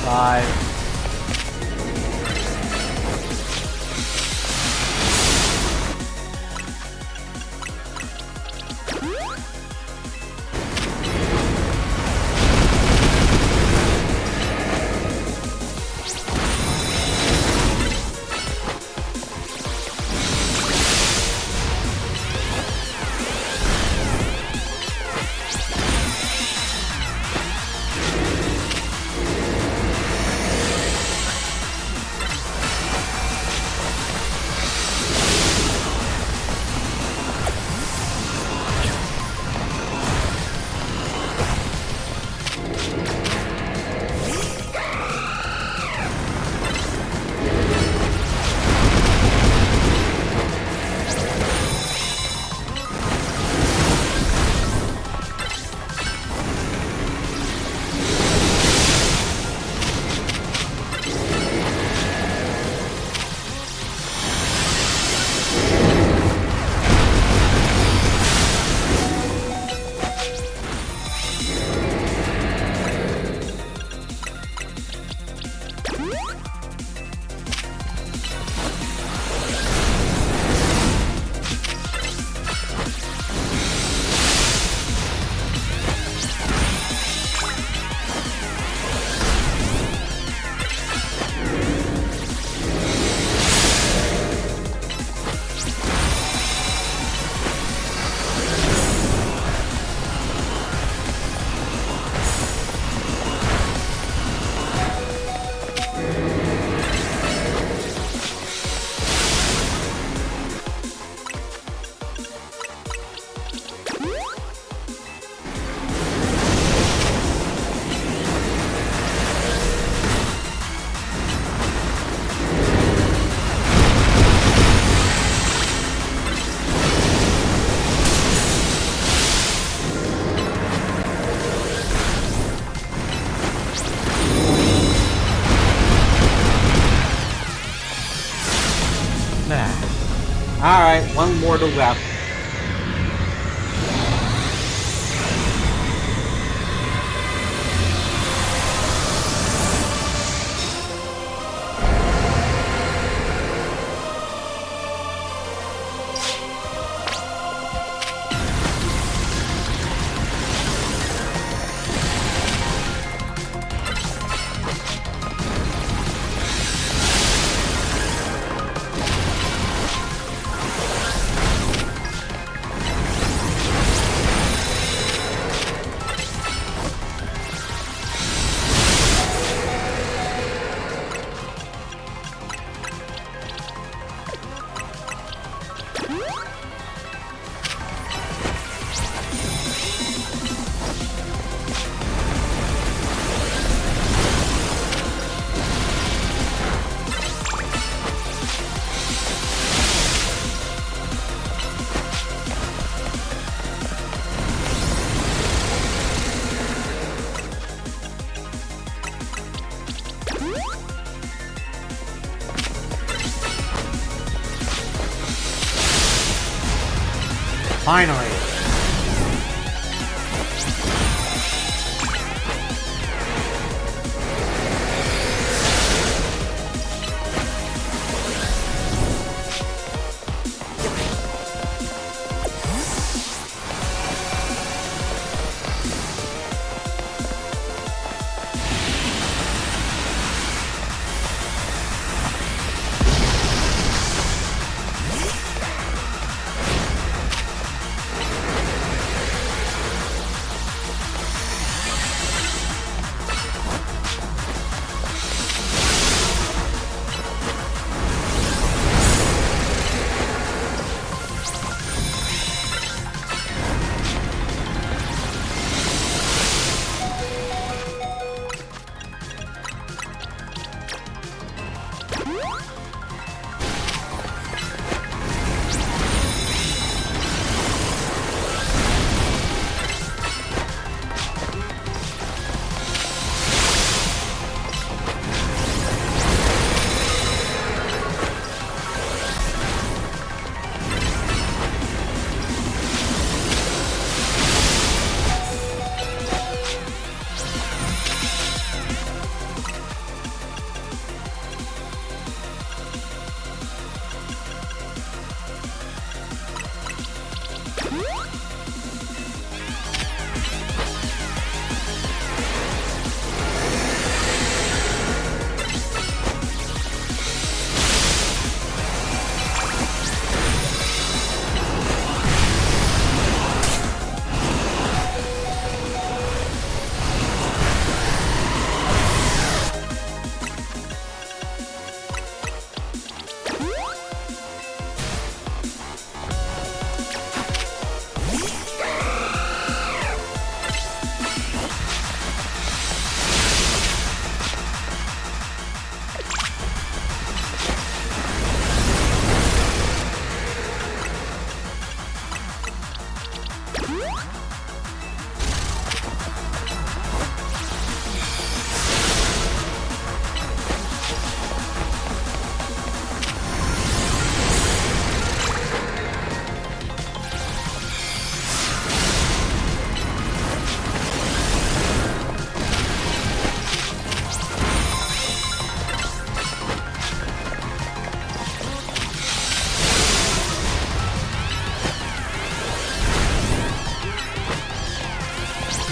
Five. Alright, one more to left. Finally.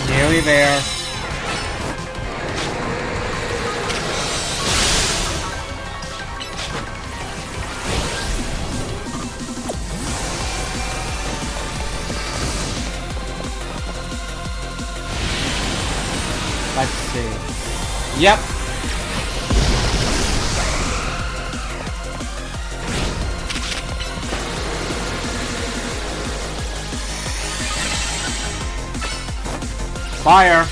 Nearly there. Let's see. Yep. Fire.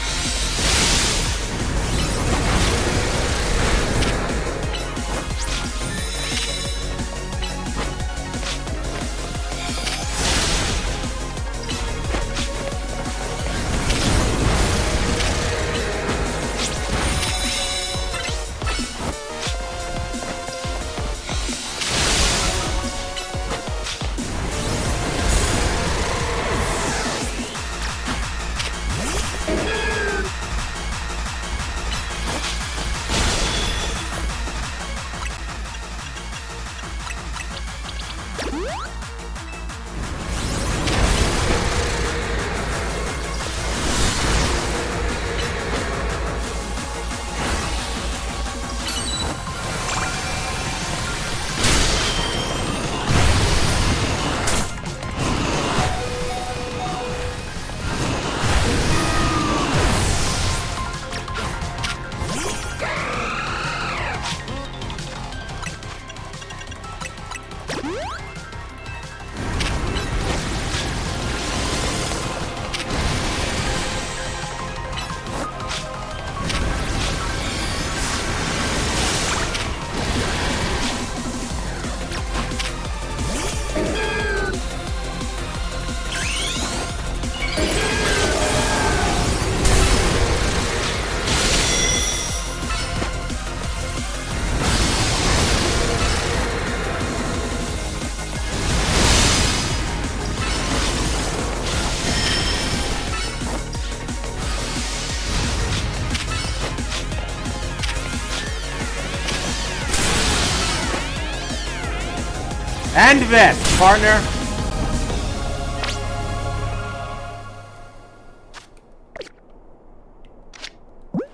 End this, partner.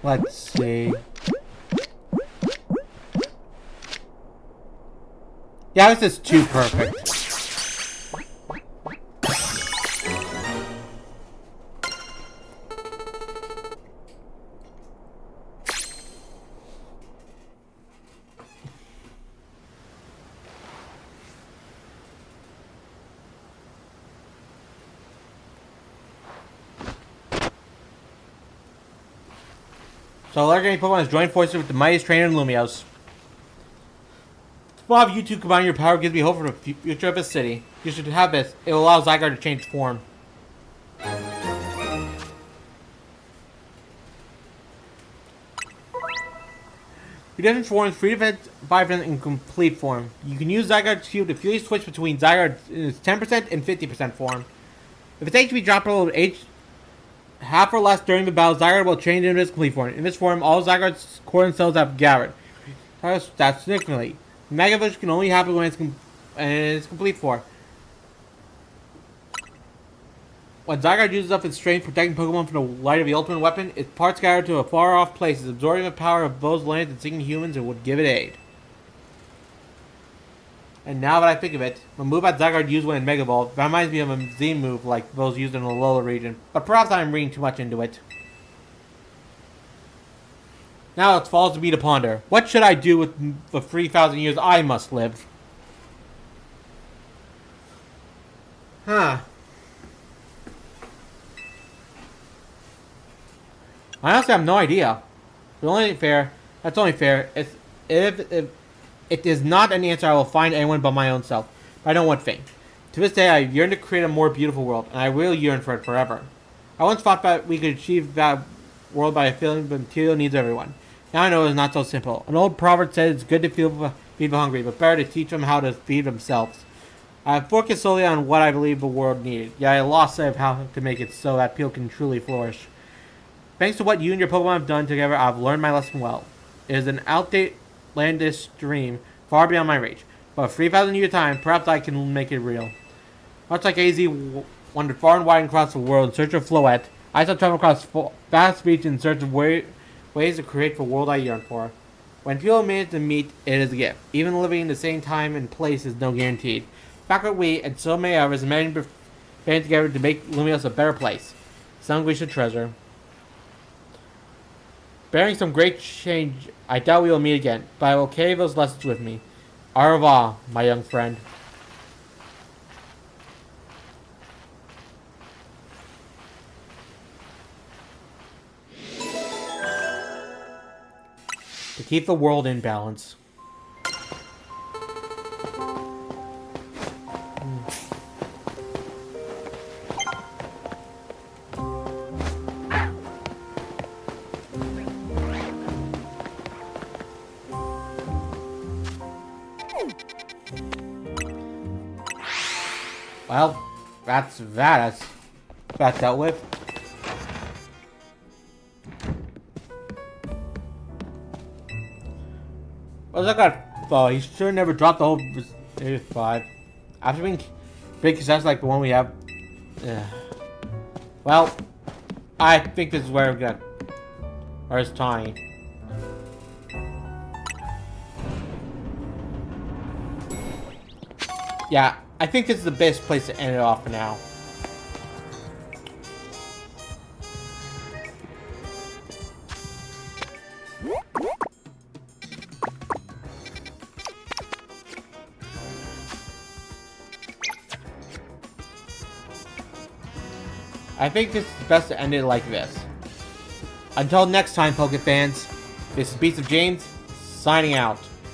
Let's see. Yeah, this is too perfect. So legendary Pokemon has joined forces with the mightiest trainer in Lumiose. Well, if you two combine your power, gives me hope for the future of the city. You should have this. It will allow Zygarde to change form. Your different forms, free defense, vibrant, and complete form. You can use Zygarde's Shield to freely switch between Zygarde in its 10% and 50% form. If its HP drops below half or less during the battle, Zygarde will change into its complete form. In this form, all Zygarde's core and cells have Garrett. That's significantly. Mega Evolution can only happen when it's complete form. When Zygarde uses up its strength protecting Pokemon from the light of the ultimate weapon, its parts scatter to a far-off places, absorbing the power of those lands and seeking humans and would give it aid. And now that I think of it, the move that Zygarde used when in Mega Ball, that reminds me of a Z move like those used in the Alola region, but perhaps I'm reading too much into it. Now it falls to me to ponder. What should I do with the 3,000 years I must live? Huh. I honestly have no idea. That's only fair. If it is not an answer, I will find anyone but my own self. But I know one thing. To this day, I yearn to create a more beautiful world, and I will yearn for it forever. I once thought that we could achieve that world by fulfilling the material needs of everyone. Now I know it's not so simple. An old proverb says it's good to feed the hungry, but better to teach them how to feed themselves. I have focused solely on what I believe the world needed, yet I lost sight of how to make it so that people can truly flourish. Thanks to what you and your Pokemon have done together, I've learned my lesson well. It is an outlandish dream, far beyond my reach. But 3,000 year time, perhaps I can make it real. Much like AZ wandered far and wide across the world in search of Floette, I shall travel across vast regions in search of ways to create the world I yearn for. When people manage to meet, it is a gift. Even living in the same time and place is no guaranteed. The fact that we, and so many others, managed to band together to make Lumiose a better place. Something we should treasure. Bearing some great change, I doubt we will meet again, but I will carry those lessons with me. Au revoir, my young friend. To keep the world in balance. Well, that's that dealt with. What's that got? Oh, he sure never dropped the whole 5. After being big success like the one we have. Well, I think this is where we're gonna. Where's Tawny? Yeah, I think this is the best place to end it off for now. I think this is best to end it like this. Until next time, Poke fans, this is Beast of James, signing out.